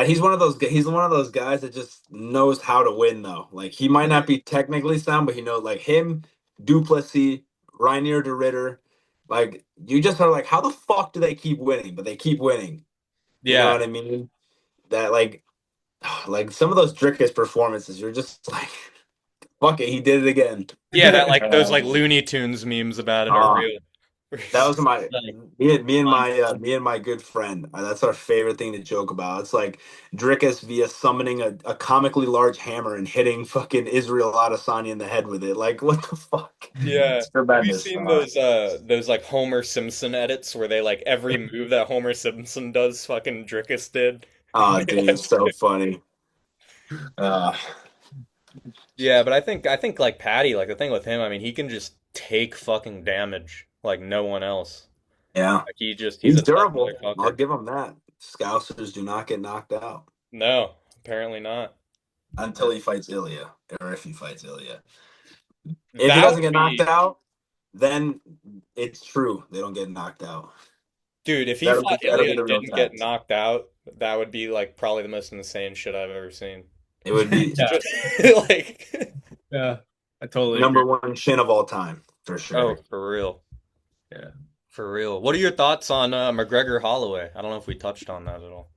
he's one of those guys that just knows how to win though. Like he might not be technically sound, but he knows like him, Duplessis, Rainier de Ritter. Like you just are like, how the fuck do they keep winning? But they keep winning. You know yeah. what I mean? That like some of those Drickus performances, you're just like, fuck it, he did it again. Yeah, that like those like Looney Tunes memes about it are Uh, real. That was my Like, me and my good friend. That's our favorite thing to joke about. It's like Drickus via summoning a comically large hammer and hitting fucking Israel Adesanya in the head with it. Like what the fuck? Yeah. It's Have you tremendous. seen those like Homer Simpson edits where they like every move that Homer Simpson does fucking Drickus did? Oh, dude, it's so funny. Uh, Yeah, but I think like Patty, like the thing with him, I mean, he can just take fucking damage like no one else. yeah, Like he's he's a tough durable. I'll motherfucker. give him that. Scousers do not get knocked out No, apparently not. until he fights Ilya, or if he fights Ilya. If he That doesn't would get knocked be, out, then it's true. They don't get knocked out. dude, if he fought That'll Ilya be the and real didn't get test. knocked out, that would be like probably the most insane shit I've ever seen. It would be Yeah, Just like, yeah, I totally agree. number one shin of all time for oh, sure. for real. Yeah, For real. What are your thoughts on McGregor Holloway? I don't know if we touched on that at all.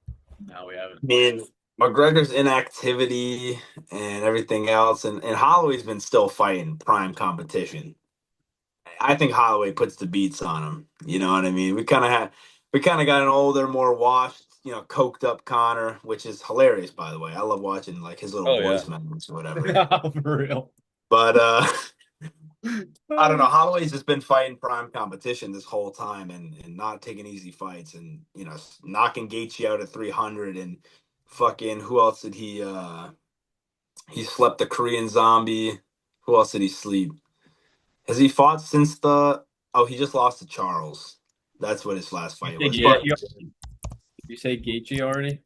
no, we haven't. I mean, McGregor's inactivity and everything else, and Holloway's been still fighting prime competition. I think Holloway puts the beats on him. You know what I mean? We kind of got an older, more washed, coked up Connor, which is hilarious, by the way. I love watching like his little Oh yeah. voice memos or whatever. For real. But I don't know. Holloway's just been fighting prime competition this whole time and not taking easy fights and knocking Gaethje out at 300 and fucking who else did he slept the Korean Zombie. Who else did he sleep? Has he fought since the oh he just lost to Charles. That's what his last fight was. Yeah, But you say Gaethje already?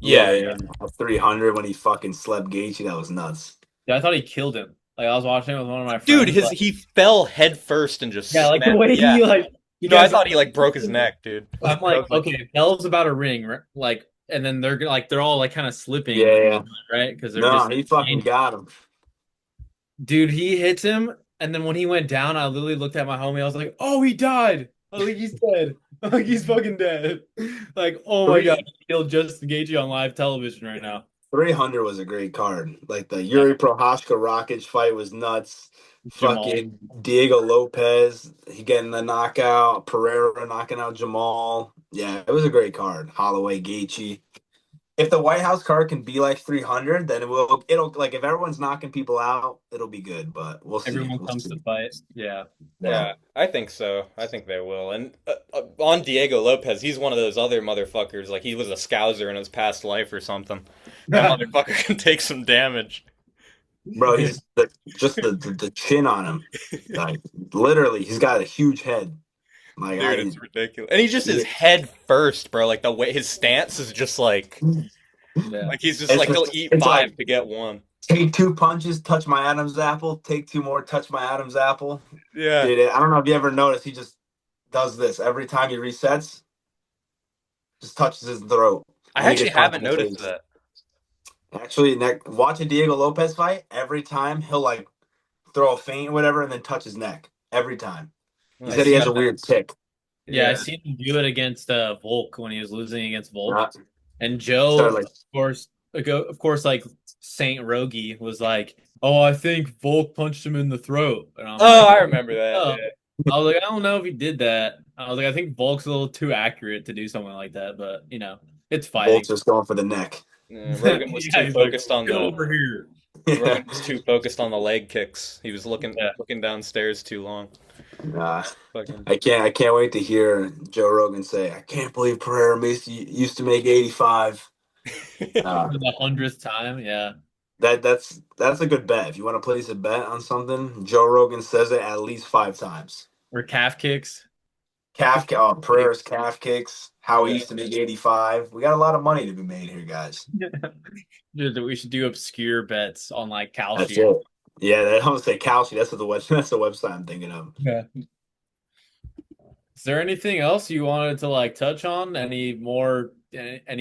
yeah, Yeah, yeah, 300 when he fucking slept Gaethje, that was nuts. Yeah, I thought he killed him. Like I was watching it with one of my dude, friends. Like, he fell head first and just yeah, like the smacked. way Yeah. he like. You No, I guys, thought he like broke his neck, dude. I'm I like, was like, okay, hell's about a ring, like, and then they're all like kind of slipping, Yeah, yeah. right? Because they're No, just, he fucking got him. dude, he hits him, and then when he went down, I literally looked at my homie. I was like, oh, he died. I was like, he's dead. Like he's fucking dead. Like, oh my god, Three he killed Justin Gaethje on live television right now. 300 was a great card. Like the Yeah, Yuri Prohashka Rakic fight was nuts. Jamal. Fucking Diego Lopez, he getting the knockout. Pereira knocking out Jamal. Yeah, it was a great card. Holloway, Gaethje. If the White House card can be like 300, then it'll like if everyone's knocking people out, it'll be good. But we'll see. Everyone We'll comes to see. fight. Yeah. Yeah. yeah, I think so. I think they will. And on Diego Lopez, he's one of those other motherfuckers. Like he was a scouser in his past life or something. That motherfucker can take some damage. Bro, he's just the chin on him. Like literally, he's got a huge head. Like Dude, it's ridiculous. And he just is head first, bro. Like the way his stance is just Yeah. like he's just it's like he'll just, eat it's five like to get one. take two punches, touch my Adam's apple. Take two more, touch my Adam's apple. Yeah. Dude, I don't know if you ever noticed. He just does this every time he resets. Just touches his throat. I And he actually gets punched haven't in the noticed face. that. Actually, watch a Diego Lopez fight. Every time he'll like throw a feint or whatever, and then touch his neck. Every time. He I said he see has a that. weird tick. Yeah, I Yeah. seen him do it against Volk when he was losing against Volk. Uh, And Joe, started like of course, like Saint Rogie was like, "Oh, I think Volk punched him in the throat." And I'm Oh, like, I remember that. "Oh." Yeah. I was like, "I don't know if he did that." I was like, "I think Volk's a little too accurate to do something like that," but it's fighting. Bolt's just going for the neck. Yeah, Rogan was Yeah, too he's like, focused on "Get the over here." Rogan was too focused on the leg kicks. He was looking Yeah. looking downstairs too long. Nah, Fucking I can't wait to hear Joe Rogan say, "I can't believe Pereira used to make 85." Uh, For the 100th time, yeah. that's a good bet. If you want to place a bet on something, Joe Rogan says it at least 5 times. Or calf kicks. Pereira's calf kicks, how he Yeah. used to make 85. We got a lot of money to be made here, guys. Dude, we should do obscure bets on like That's Kalshi. it. Yeah, I don't say Kalshi. That's that's the website I'm thinking of. Yeah. Is there anything else you wanted to like touch on? Any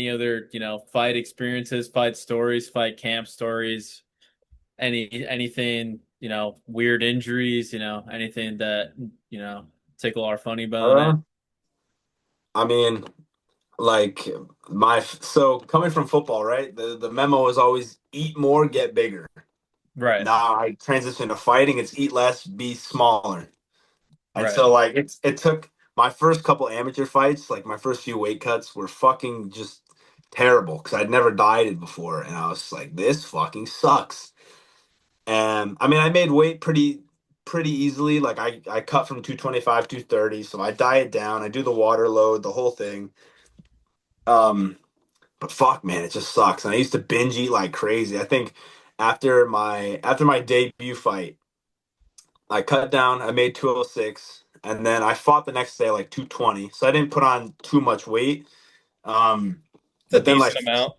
other, fight experiences, fight stories, fight camp stories, anything, weird injuries, anything that, tickle our funny Uh, bone? I mean, like so coming from football, right? The memo is always eat more, get bigger. Right. Now I transition to fighting. It's eat less, be smaller. And Right. so like it took my first couple amateur fights, like my first few weight cuts were fucking just terrible because I'd never dieted before, and I was like, this fucking sucks. And I mean, I made weight pretty easily. Like I cut from 225, 230, so I diet down, I do the water load, the whole thing. But fuck, man, it just sucks. And I used to binge eat like crazy. I think after my debut fight, I cut down. I made 206, and then I fought the next day like 220. So I didn't put on too much weight. It's a But then like decent amount.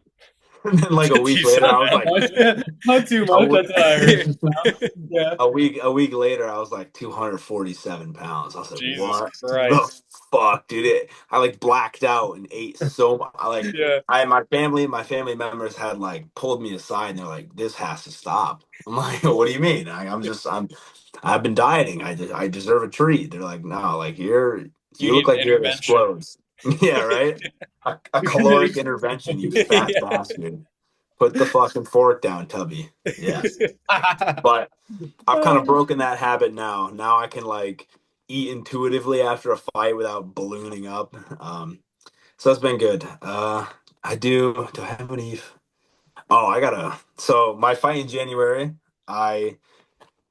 And then like a week Jesus. later, I was like, Not too a much. week, That's what I heard. Yeah. a week later, I was like 247 pounds. I was like, Jesus what the Christ. fuck, dude? I like blacked out and ate so much. Yeah. My family members had like pulled me aside and they're like, this has to stop. I'm like, what do you mean? I've been dieting. I deserve a treat. They're like, no, like You you need look an like you're gonna intervention. explode. Yeah, right. A caloric intervention, you fat Yeah. bastard. Put the fucking fork down, Tubby. Yes. But I've kind of broken that habit now. Now I can like eat intuitively after a fight without ballooning up. So that's been good. Do I have any? Oh, I gotta. So my fight in January, I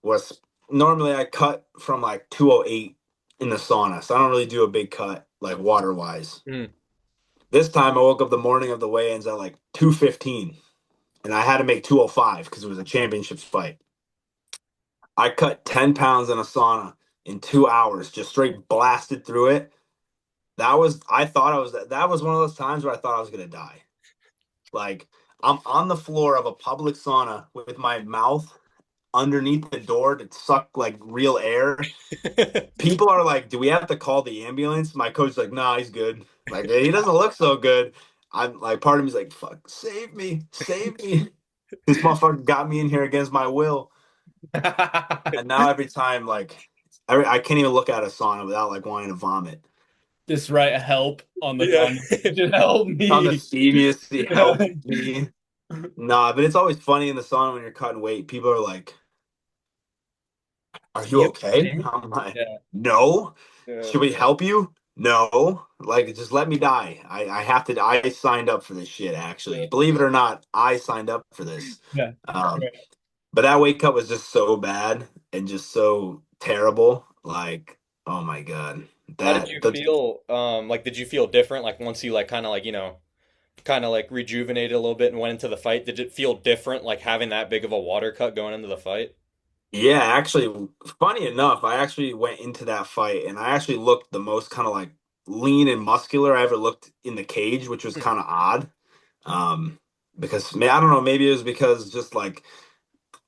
was normally I cut from like 208 in the sauna. So I don't really do a big cut like water wise. Mm. This time I woke up the morning of the weigh-ins at like 215 and I had to make 205 because it was a championship fight. I cut 10 pounds in a sauna in 2 hours, just straight blasted through it. That was one of those times where I thought I was going to die. Like, I'm on the floor of a public sauna with my mouth underneath the door to suck like real air. People are like, do we have to call the ambulance? My coach's like, nah, he's good. Like, he doesn't look so good. I'm like, part of me's like, fuck, save me, save me. This motherfucker got me in here against my will. And now every time, like, I can't even look at a sauna without like wanting to vomit. Just write help on the Yeah. just help me. On the steamiest, help me. Nah, but it's always funny in the sauna when you're cutting weight. People are like, "Are you okay?" I'm like, Yeah. "No." Yeah. Should we help you? No. Like, just let me die. I have to. I signed up for this shit. Actually, Yeah. believe it or not, I signed up for this. Yeah. Um, but that weight cut was just so bad and just so terrible. Like, oh my god, How did you feel? Like, did you feel different? Like, once you like kind of like kind of like rejuvenated a little bit and went into the fight. Did it feel different, like having that big of a water cut going into the fight? Yeah, actually, funny enough, I actually went into that fight and I actually looked the most kind of like lean and muscular I ever looked in the cage, which was kind of odd. Because I don't know, maybe it was because just like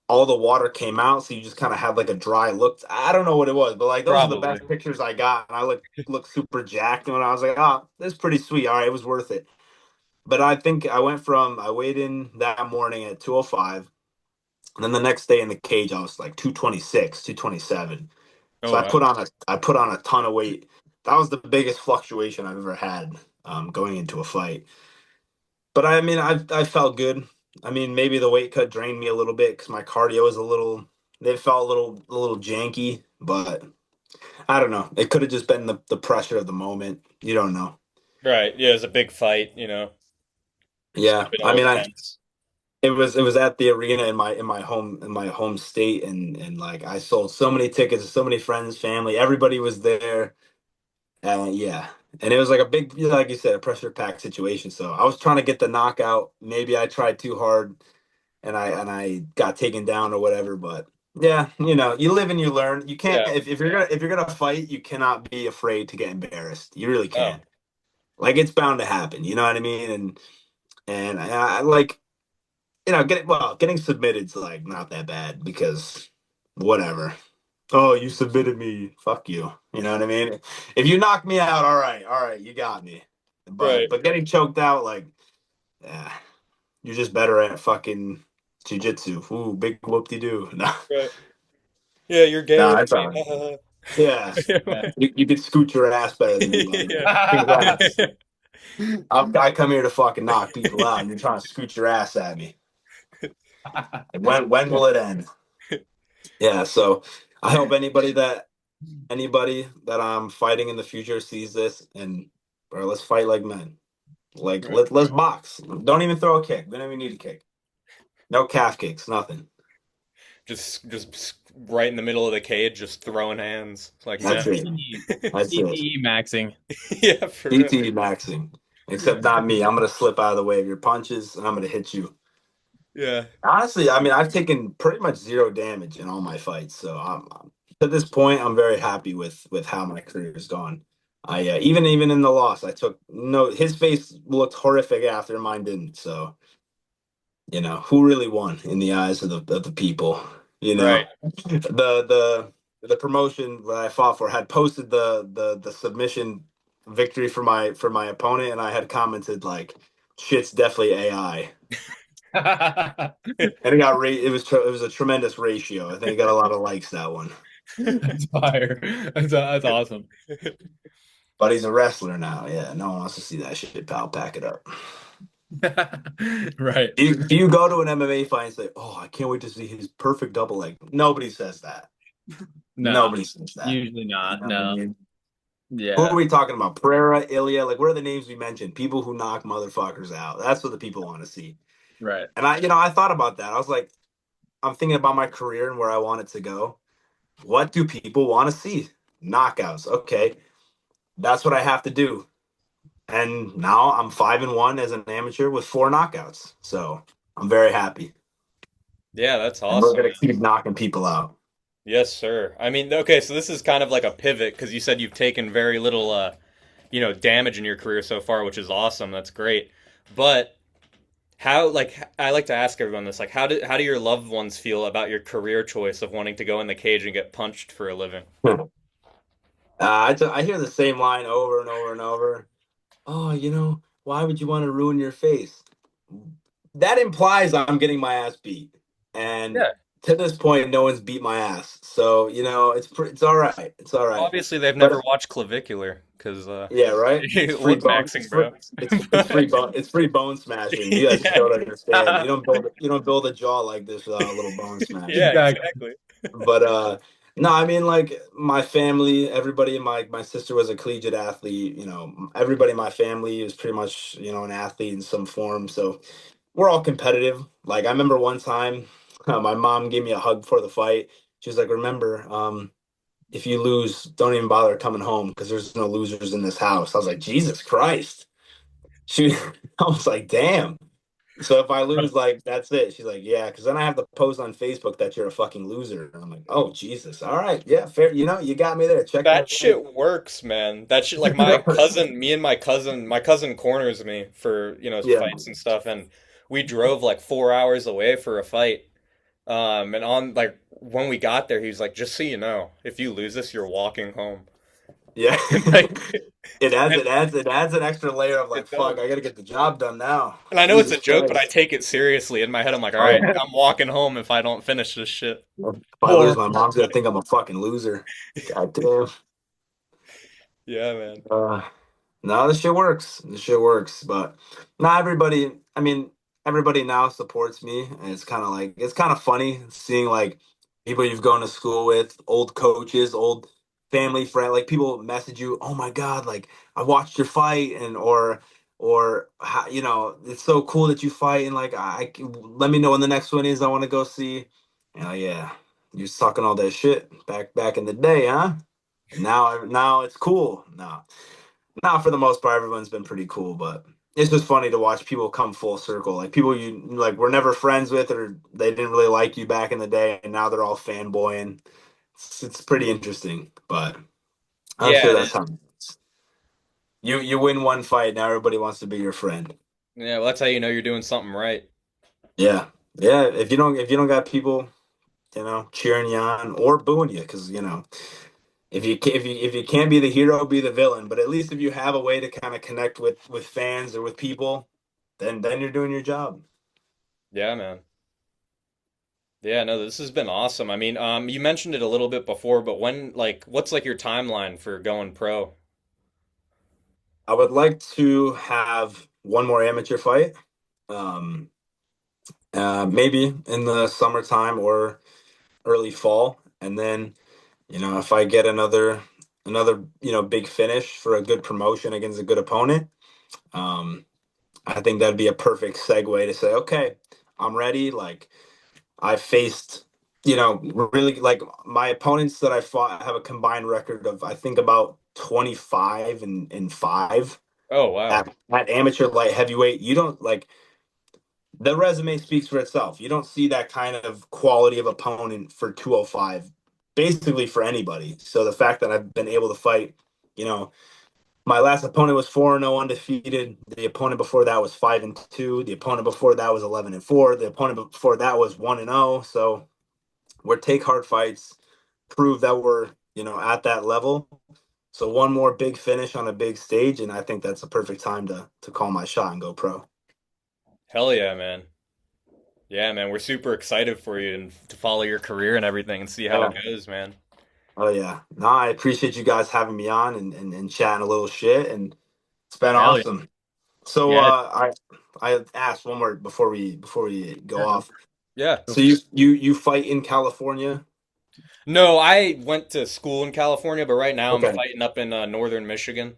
all the water came out, so you just kind of had like a dry look. I don't know what it was, but like those are the Probably. best pictures I got. And I looked super jacked, and I was like, oh, that's pretty sweet. All right, it was worth it. But I think I weighed in that morning at 205. And then the next day in the cage, I was like 226, 227. So Oh wow. I put on a ton of weight. That was the biggest fluctuation I've ever had going into a fight. But I mean, I felt good. I mean, maybe the weight cut drained me a little bit because my cardio was it felt a little janky. But I don't know. It could have just been the pressure of the moment. You don't know. Right. Yeah, it was a big fight, you know. Just Yeah, keep it I all mean, tense. it was at the arena in my home state, and like I sold so many tickets, so many friends, family, everybody was there. And yeah, and it was like a big, like you said, a pressure packed situation. So I was trying to get the knockout. Maybe I tried too hard, and I got taken down or whatever. But yeah, you live and you learn. You can't Yeah. if you're gonna fight, you cannot be afraid to get embarrassed. You really Oh. can't. Like it's bound to happen. You know what I mean? And I like getting submitted's like not that bad because whatever. Oh, you submitted me. Fuck you. You know what I mean? If you knock me out, all right, you got me. But Right. but getting choked out, like, eh, you're just better at fucking jujitsu. Ooh, big whoop de doo. No, Right. Yeah, you're gay. no, it's all right. Yeah, Yeah. you could scoot your ass better than me, buddy. Yeah. Congrats. I come here to fucking knock people out, and you're trying to scoot your ass at me. When will it end? Yeah, so I hope anybody that I'm fighting in the future sees this and bro, let's fight like men. Like Right. let's box. Don't even throw a kick. We don't even need a kick. No calf kicks, nothing. Just right in the middle of the cage, just throwing hands. Like, no. That's it. That's it. CTE maxing. Yeah, for real. DT maxing. Except not me. I'm gonna slip out of the way of your punches and I'm gonna hit you. Yeah. Honestly, I mean I've taken pretty much zero damage in all my fights. So at this point I'm very happy with how my career has gone. I even in the loss, I took no his face looked horrific after mine didn't. So who really won in the eyes of the people. Right. The promotion that I fought for had posted the submission victory for my opponent, and I had commented like, "Shit's definitely AI," and it was a tremendous ratio. I think it got a lot of likes that one. That's fire. That's awesome. But he's a wrestler now. Yeah, no one wants to see that shit, pal. Pack it up. Right. Do you go to an MMA fight and say, "Oh, I can't wait to see his perfect double leg"? Nobody says that. No, Nobody says that. usually You not. know what I No. mean? Who are Yeah. we talking about? Pereira, Ilya, like what are the names we mentioned? People who knock motherfuckers out. That's what the people want to see. Right. And I thought about that. I was like, I'm thinking about my career and where I want it to go. What do people want to see? Knockouts. Okay, that's what I have to do. And now I'm 5-1 as an amateur with 4 knockouts. So I'm very happy. Yeah, that's And we're awesome. gonna keep knocking people out. Yes, sir. I mean, okay, so this is kind of like a pivot because you said you've taken very little, damage in your career so far, which is awesome. That's great. But how, like, I like to ask everyone this, like, how do your loved ones feel about your career choice of wanting to go in the cage and get punched for a living? I hear the same line over and over and over. Oh, why would you want to ruin your face? That implies I'm getting my ass beat. And Yeah. to this point, no one's beat my ass. So, it's all right. It's all right. Obviously, they've never But watched Clavicular because yeah, right? It's free look bone. maxing, bro. It's free bone. It's free bone smashing. You guys Yeah. don't understand. You don't build a jaw like this without a little bone Yeah, smashing. Exactly. exactly. But no, I mean, like my family, everybody in my sister was a collegiate athlete. Everybody in my family is pretty much an athlete in some form. So we're all competitive. Like I remember one time, my mom gave me a hug before the fight. She was like, "Remember, if you lose, don't even bother coming home because there's no losers in this house." I was like, "Jesus Christ!" She, I was like, "Damn." So if I lose, like that's it. She's like, "Yeah," because then I have to post on Facebook that you're a fucking loser. And I'm like, "Oh Jesus, all right, yeah, fair. You got me there. Check my." That shit works, man. That shit, like my cousin corners me for, Yeah, fights and stuff, and we drove like 4 hours away for a fight. And on like when we got there, he was like, "Just so you know, if you lose this, you're walking home." yeah. Like, It adds and it adds it adds an extra layer of like, it fuck, does. I gotta get the job done now. And I know it's a Jesus joke, but I Christ. take it seriously. In my head, I'm like, "All Oh right, yeah. I'm walking home if I don't finish this shit." If I lose, Or my mom's gonna think I'm a fucking loser. God damn. Yeah, man. Uh, no, this shit works. This shit works. But not everybody. I mean, everybody now supports me, and it's kind of funny seeing like people you've gone to school with, old coaches, old family friend, like people message you, "Oh my God, like I watched your fight," and or it's so cool that you fight, and like let me know when the next one is. I want to go see. Yeah, you was talking all that shit back in the day, huh? Now it's cool. No, for the most part, everyone's been pretty cool, but it's just funny to watch people come full circle. Like people you like were never friends with, or they didn't really like you back in the day, and now they're all fanboying. It's pretty interesting, but I'm Yeah, sure it that's is. how it is. You win one fight, now everybody wants to be your friend. Yeah, well, that's how you know you're doing something right. Yeah, yeah. If you don't got people, cheering you on or booing you, because if you can't be the hero, be the villain. But at least if you have a way to kind of connect with fans or with people, then you're doing your job. Yeah, man. Yeah, no, this has been awesome. I mean, you mentioned it a little bit before, but what's like your timeline for going pro? I would like to have one more amateur fight, um, maybe in the summertime or early fall, and then if I get another big finish for a good promotion against a good opponent, um, I think that'd be a perfect segue to say, okay, I'm ready. Like I faced, really like my opponents that I fought have a combined record of I think about 25 and 5 Oh, wow. at amateur light heavyweight. You don't like the resume speaks for itself. You don't see that kind of quality of opponent for 205 basically for anybody. So the fact that I've been able to fight, you know, My last opponent was 4-0 undefeated. The opponent before that was 5-2. The opponent before that was 11-4. The opponent before that was 1-0. So we're take hard fights, prove that we're, at that level. So one more big finish on a big stage, and I think that's a perfect time to call my shot and go pro. Hell yeah, man. Yeah, man, we're super excited for you and to follow your career and everything and see how Yeah. it goes, man. Oh yeah. No, I appreciate you guys having me on and chatting a little shit, and it's been Hell yeah. awesome. So Yeah. I asked one more before we go Yeah. off. Yeah. So you fight in California? No, I went to school in California, but right now I'm Okay. fighting up in northern Michigan.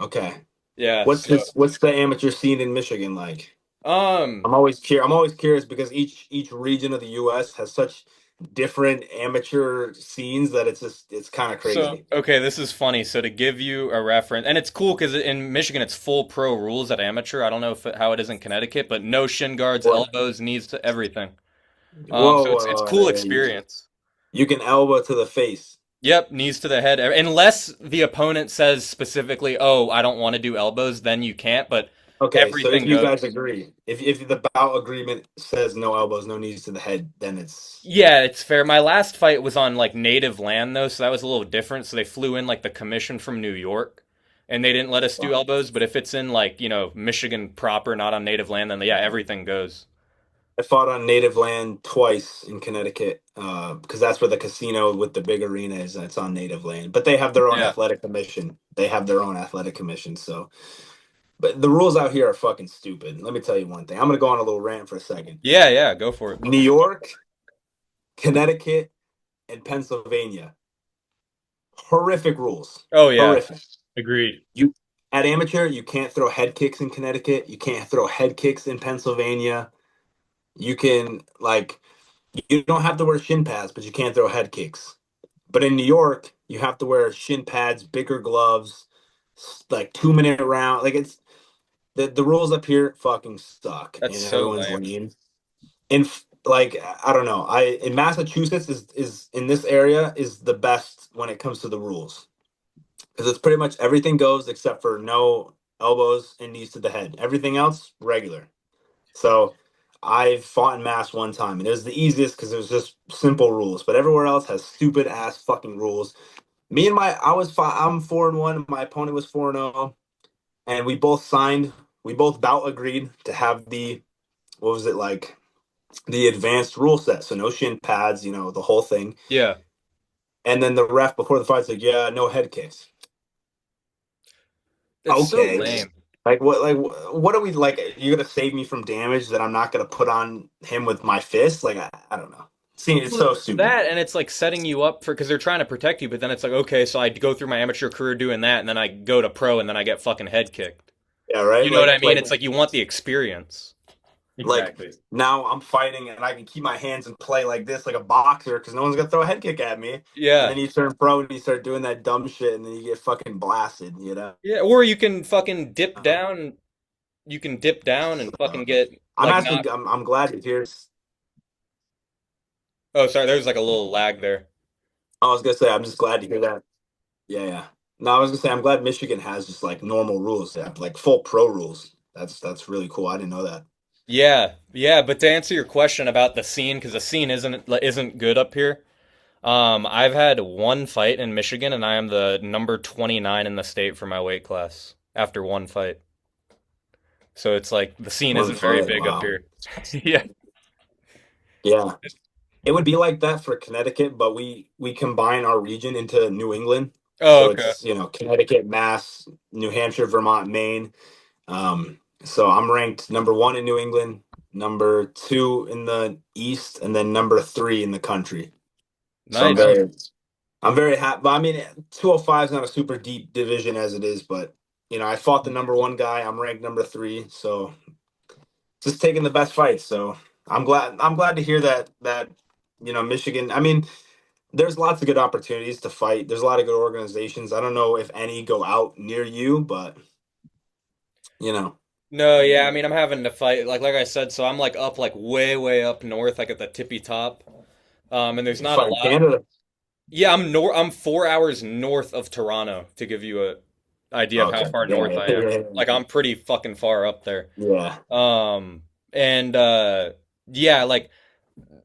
Okay. Yeah, What's so this? What's the amateur scene in Michigan like? um I'm always curious because each region of the U.S. has such different amateur scenes that it's kind of so crazy. okay, this is funny. So to give you a reference, and it's cool because in Michigan it's full pro rules at amateur. I don't know how it is in Connecticut, but no shin guards, What? elbows, knees to everything. So Whoa, it's whoa, cool whoa, experience. you can elbow to the face. Yep, knees to the head. Unless the opponent says specifically, "Oh, I don't want to do elbows," then you can't. But Okay, so if everything you guys goes. agree, if the bout agreement says no elbows, no knees to the head, then it's Yeah, it's fair. My last fight was on like native land though, so that was a little different. So they flew in like the commission from New York, and they didn't let us do fine. elbows. But if it's in like Michigan proper, not on native land, then yeah, everything goes. I fought on native land twice in Connecticut, because that's where the casino with the big arena is. And it's on native land, but they have their own Yeah, athletic commission. They have their own athletic commission. So, but the rules out here are fucking stupid. Let me tell you one thing. I'm gonna go on a little rant for a second. yeah, yeah. Go for it. New York, Connecticut, and Pennsylvania, horrific rules. Oh yeah, Horrific. Agreed. You at amateur, you can't throw head kicks in Connecticut. You can't throw head kicks in Pennsylvania. You can like you don't have to wear shin pads, but you can't throw head kicks. But in New York, you have to wear shin pads, bigger gloves, like 2 minute round. Like it's the rules up here fucking suck, that's and so everyone's lame. lame. And like I don't know, I in Massachusetts is in this area is the best when it comes to the rules because it's pretty much everything goes except for no elbows and knees to the head. Everything else regular. So I fought in Mass one time, and it was the easiest because it was just simple rules. But everywhere else has stupid ass fucking rules. Me and my, I'm 4-1, and my opponent was 4-0, and we both signed. We both bout agreed to have the what was it like the advanced rule set, so no shin pads, the whole thing. Yeah, And then the ref before the fight's like, yeah, no head kicks. it's so Okay, lame. like what? Like what are we like? You're gonna save me from damage that I'm not gonna put on him with my fist? Like I don't know. See, it's so stupid. That and it's like setting you up for because they're trying to protect you, but then it's like okay, so I go through my amateur career doing that, and then I go to pro, and then I get fucking head kicked. Yeah, right. You know what I mean? It's like you want the experience. Like Exactly. now I'm fighting and I can keep my hands in play like this, like a boxer, because no one's gonna throw a head kick at me. And Yeah. then you turn pro and you start doing that dumb shit, and then you get fucking blasted. Yeah, or you can fucking dip down. You can dip down and fucking get I'm like actually, knocked. I'm glad to hear. Oh, sorry, there's like a little lag there. I was gonna say, I'm just glad to hear that. Yeah, yeah. No, I was gonna say, I'm glad Michigan has just like normal rules, yeah, like full pro rules. That's really cool. I didn't know that. Yeah, yeah, but to answer your question about the scene, because the scene isn't good up here. I've had one fight in Michigan, and I am the number 29 in the state for my weight class after one fight. So it's like the scene One isn't very fight, big up wow. here. Yeah. Yeah, it would be like that for Connecticut, but we combine our region into New England. Oh, So okay. it's, Connecticut, Mass, New Hampshire, Vermont, Maine. So I'm ranked number one in New England, number two in the East, and then number three in the country. So Nice. I'm very happy. I mean, 205 is not a super deep division as it is, but I fought the number one guy. I'm ranked number three, so just taking the best fights. So I'm glad to hear that Michigan. I mean, there's lots of good opportunities to fight. There's a lot of good organizations. I don't know if any go out near you, but you know, No, yeah, I mean I'm having to fight like I said, so I'm like up like way up north, like at the tippy top. And there's you not a fight lot. Canada. Yeah, I'm 4 hours north of Toronto to give you a idea of how Okay. far Yeah. north Yeah. I am. Yeah. Like I'm pretty fucking far up there. Yeah. And yeah, like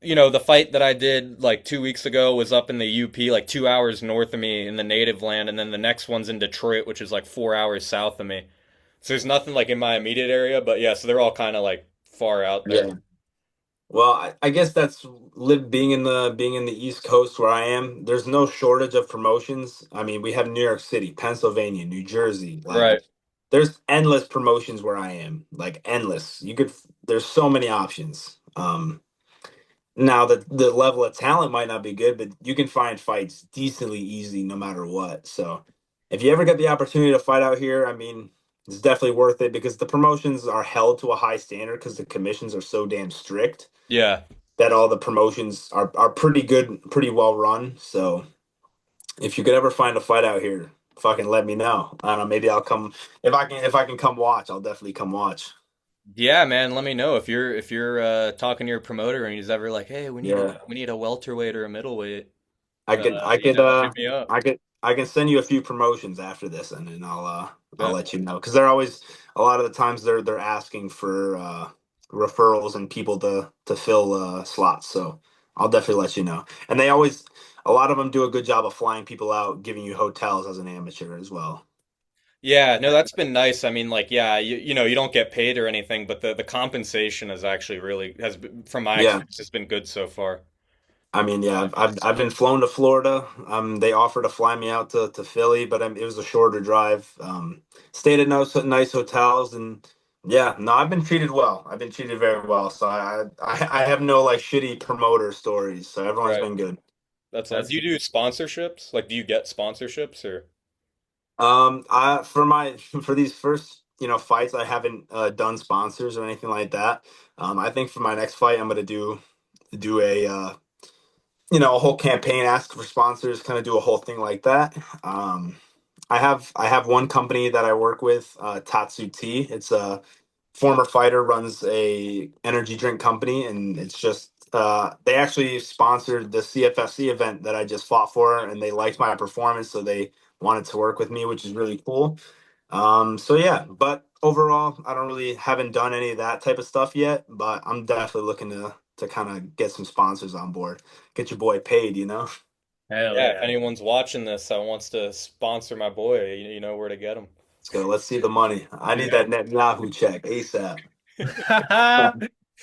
the fight that I did like 2 weeks ago was up in the UP, like 2 hours north of me in the native land, and then the next one's in Detroit, which is like 4 hours south of me. So there's nothing like in my immediate area, but yeah, so they're all kind of like far out there. Yeah. Well, I guess that's live being in the East Coast where I am. There's no shortage of promotions. I mean, we have New York City, Pennsylvania, New Jersey. Like, Right. there's endless promotions where I am. Like endless. There's so many options. Now the level of talent might not be good, but you can find fights decently easy no matter what. So if you ever get the opportunity to fight out here, I mean, it's definitely worth it because the promotions are held to a high standard because the commissions are so damn strict Yeah. that all the promotions are pretty good, pretty well run. So if you could ever find a fight out here, fucking let me know. I don't know, maybe I'll come if I can come watch, I'll definitely come watch. Yeah, man, let me know if you're talking to your promoter and he's ever like, "Hey, we need a Yeah. we need a welterweight or a middleweight." I could I can send you a few promotions after this and then I'll Bet. let you know because they're always a lot of the times they're asking for referrals and people to fill slots. So I'll definitely let you know. And they always a lot of them do a good job of flying people out, giving you hotels as an amateur as well. Yeah, no, that's been nice. I mean, like, yeah, you don't get paid or anything, but the compensation is actually really has been, from my Yeah. experience, has been good so far. I mean, yeah, I've been flown to Florida. They offered to fly me out to Philly, but it was a shorter drive. Stayed at nice hotels, and yeah, no, I've been treated well. I've been treated very well. So I have no like shitty promoter stories. So everyone's Right. been good. That's all. That's Do you do sponsorships? Like, do you get sponsorships or? I for these first fights, I haven't done sponsors or anything like that. I think for my next fight, I'm gonna do a whole campaign, ask for sponsors, kind of do a whole thing like that. Um, I have one company that I work with, Tatsu Tea. It's a former fighter runs a energy drink company, and it's just they actually sponsored the CFFC event that I just fought for, and they liked my performance, so they wanted to work with me, which is really cool. So yeah, but overall, I don't really haven't done any of that type of stuff yet, but I'm definitely looking to kind of get some sponsors on board, get your boy paid, you know. hell Yeah, if yeah. anyone's watching this that wants to sponsor my boy, you know where to get him. Let's go. Let's see the money. I need Yeah. that Netanyahu check ASAP.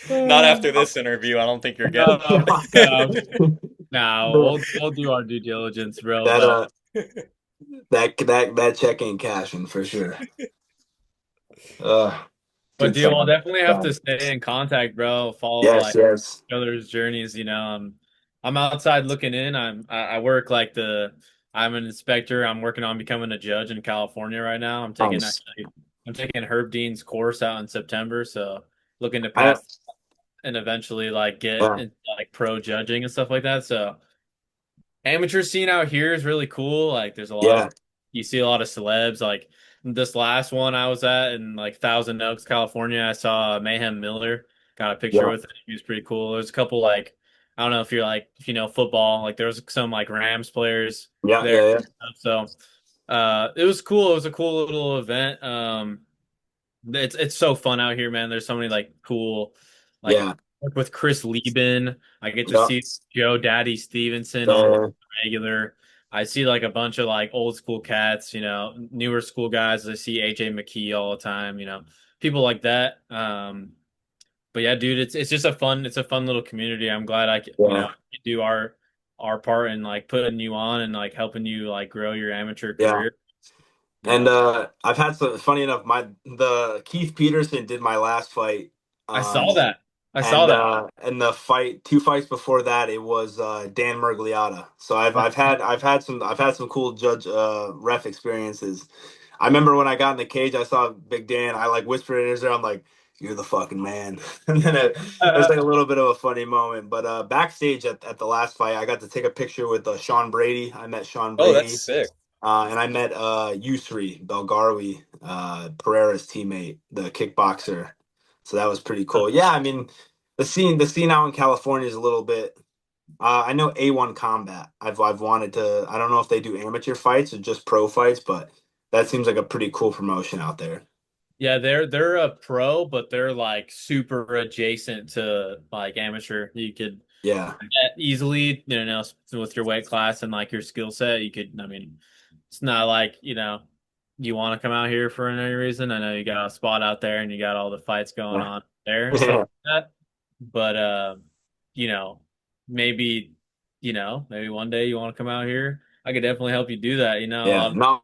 Not after this interview. I don't think you're getting No, no, no. We'll do our due diligence, bro. That But that check ain't cashing for sure. Uh, but good dude, we'll time. definitely have to stay in contact, bro. Follow Yes, like yes. each other's journeys. I'm outside looking in. I work like I'm an inspector. I'm working on becoming a judge in California right now. Nice. I'm taking Herb Dean's course out in September, so looking to I pass and eventually like get yeah, into like pro judging and stuff like that. So amateur scene out here is really cool. Like there's a lot yeah, of you see a lot of celebs. Like this last one I was at in like Thousand Oaks, California, I saw Mayhem Miller. Got a picture yeah, with him. He was pretty cool. There's a couple like I don't know if you're like if you know football. Like there was some like Rams players yeah, there. yeah, yeah, So it was cool. It was a cool little event. It's so fun out here, man. There's so many like cool like yeah, work with Chris Lieben. I get to yeah, see Joe Daddy Stevenson on yeah, regular. I see like a bunch of like old school cats, newer school guys. I see AJ McKee all the time, people like that. But yeah, dude, it's just it's a fun little community. I'm glad yeah, do our part in like putting you on and like helping you like grow your amateur yeah. career. You And know, I've had some funny enough. My the Keith Peterson did my last fight. I Um, saw that. I saw that. and the two fights before that, it was Dan Mergliotta. So I've had some cool judge ref experiences. I remember when I got in the cage, I saw Big Dan. I like whispered in his ear, I'm like, "You're the fucking man." And then it was like a little bit of a funny moment. But backstage at the last fight, I got to take a picture with Sean Brady. I met Sean Oh, that's Brady. sick. And I met Yusri Belgarwi, Pereira's teammate, the kickboxer. So that was pretty cool. Yeah, I mean, the scene out in California is a little bit. I know A1 Combat. I've wanted to. I don't know if they do amateur fights or just pro fights, but that seems like a pretty cool promotion out there. Yeah, they're a pro, but they're like super adjacent to like amateur. You could Yeah. easily, with your weight class and like your skill set, you could, I mean, it's not like, you want to come out here for any reason. I know you got a spot out there and you got all the fights going on there and stuff Yeah. like that. But you know, maybe, maybe one day you want to come out here. I could definitely help you do that, Yeah. No.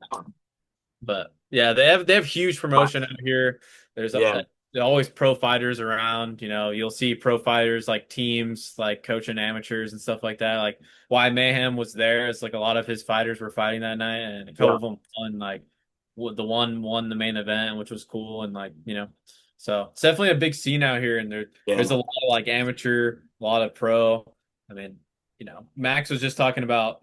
but yeah, they have huge promotion out here. There's Yeah. there are always pro fighters around. You'll see pro fighters like teams like coaching amateurs and stuff like that. Like why Mayhem was there. It's like a lot of his fighters were fighting that night, and a couple Yeah. of them won. Like the one won the main event, which was cool. And like so it's definitely a big scene out here. And there's a Yeah. lot of like amateur, a lot of pro. I mean, Max was just talking about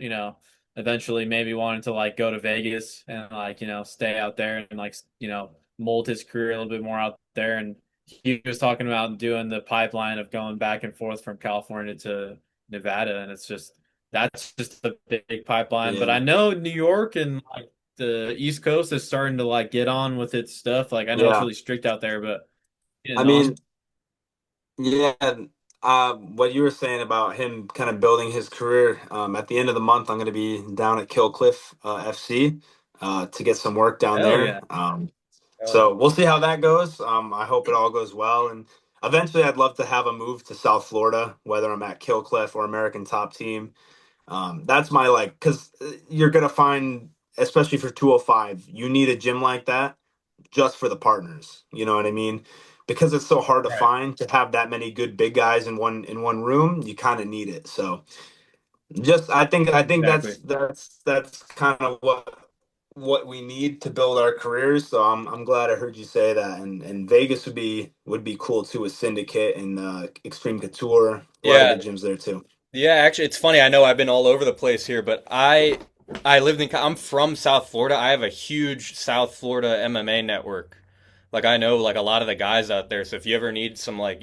eventually maybe wanting to like go to Vegas and like, stay out there and like, mold his career a little bit more out there. And he was talking about doing the pipeline of going back and forth from California to Nevada. And that's just a big pipeline. But I Yeah. know New York and like the East Coast is starting to like get on with its stuff. Like I know it's Yeah. really strict out there, but I getting on. mean, yeah, what you were saying about him kind of building his career, at the end of the month, I'm going to be down at Kill Cliff FC to get some work down Hell there. yeah. Hell yeah. So we'll see how that goes. I hope it all goes well. And eventually, I'd love to have a move to South Florida, whether I'm at Kill Cliff or American Top Team. That's my like, because you're going to find, especially for 205, you need a gym like that just for the partners. You know what I mean? Because it's so hard to Right. find to have that many good big guys in one room, you kind of need it. So just I think Exactly. that's kind of what we need to build our careers. So I'm glad I heard you say that. And Vegas would be cool too with Syndicate and Extreme Couture. A lot of Yeah, good gyms there too. yeah. Actually, it's funny. I know I've been all over the place here, but I lived in. I'm from South Florida. I have a huge South Florida MMA network. Like I know like a lot of the guys out there. So if you ever need some like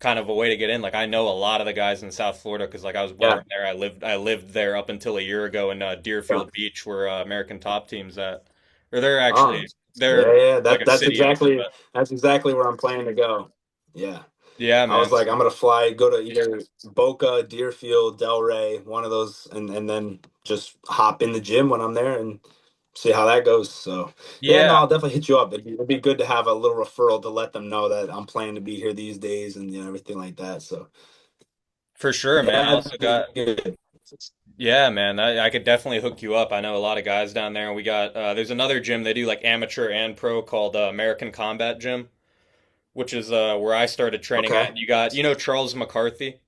kind of a way to get in, like I know a lot of the guys in South Florida because like I was Yeah. born there. I lived there up until a year ago in Yeah. Deerfield Beach, where American Top Team's at. Or they're Oh, actually yeah, they're yeah. like That a that's city over, exactly but that's exactly where I'm planning to go. Yeah. yeah, I was man. like, I'm gonna fly, go to either Boca, Deerfield, Delray, one of those, and then just hop in the gym when I'm there and see how that goes. So yeah, no, Yeah, I'll definitely hit you up. It'd be good to have a little referral to let them know that I'm planning to be here these days and everything like that. So for sure, man. I yeah, also that'd got be good. Yeah, man, I could definitely hook you up. I know a lot of guys down there. We got there's another gym they do like amateur and pro called American Combat Gym, which is where I started training at. Okay. And you know Charles McCarthy.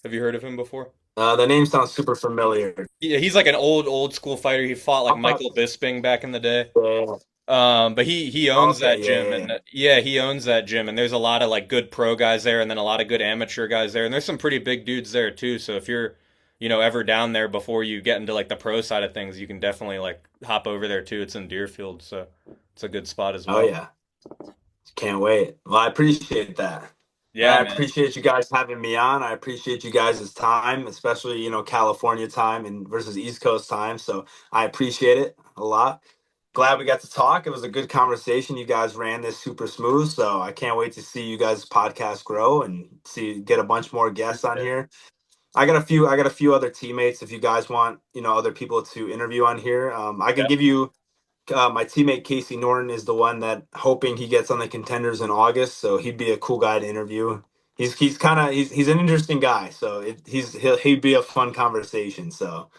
Have you heard of him before? The name sounds super familiar. Yeah, he's like an old school fighter. He fought like I'm not. Michael Bisping back in the day. Yeah. But he owns Okay. that Yeah. gym, Yeah. and Yeah. yeah, he owns that gym, and there's a lot of like good pro guys there, and then a lot of good amateur guys there, and there's some pretty big dudes there too. So if you're, ever down there before you get into like the pro side of things, you can definitely like hop over there too. It's in Deerfield, so it's a good spot as Oh well. yeah. Can't wait. Well, I appreciate that. And Yeah, I man. appreciate you guys having me on. I appreciate you guys' time, especially, California time and versus East Coast time. So I appreciate it a lot. Glad we got to talk. It was a good conversation. You guys ran this super smooth. So I can't wait to see you guys' podcast grow and get a bunch more guests on here. I got a few other teammates if you guys want, other people to interview on here. I can Yeah, give you my teammate Casey Norton is the one that hoping he gets on the contenders in August, so he'd be a cool guy to interview. He's kind of he's an interesting guy, so he'd be a fun conversation. So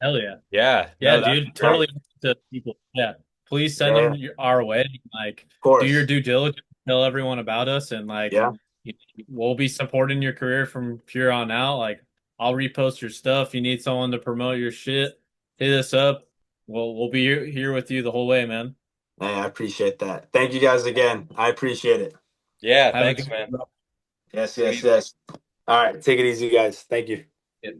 Hell yeah. yeah. Yeah, No, that'd be dude, great. totally to people. Yeah. Please send yeah, them of our way. Like, do your course, due diligence, tell everyone about us, and like, yeah, you- we'll be supporting your career from here on out. Like, I'll repost your stuff. You need someone to promote your shit, hit us up. We'll be here with you the whole way, man. hey, I appreciate that. Thank you guys again. I appreciate it. Yeah, Have a thanks, good man. one, Yes, Take it yes, easy. yes. All right, take it easy, guys. Thank you. bro.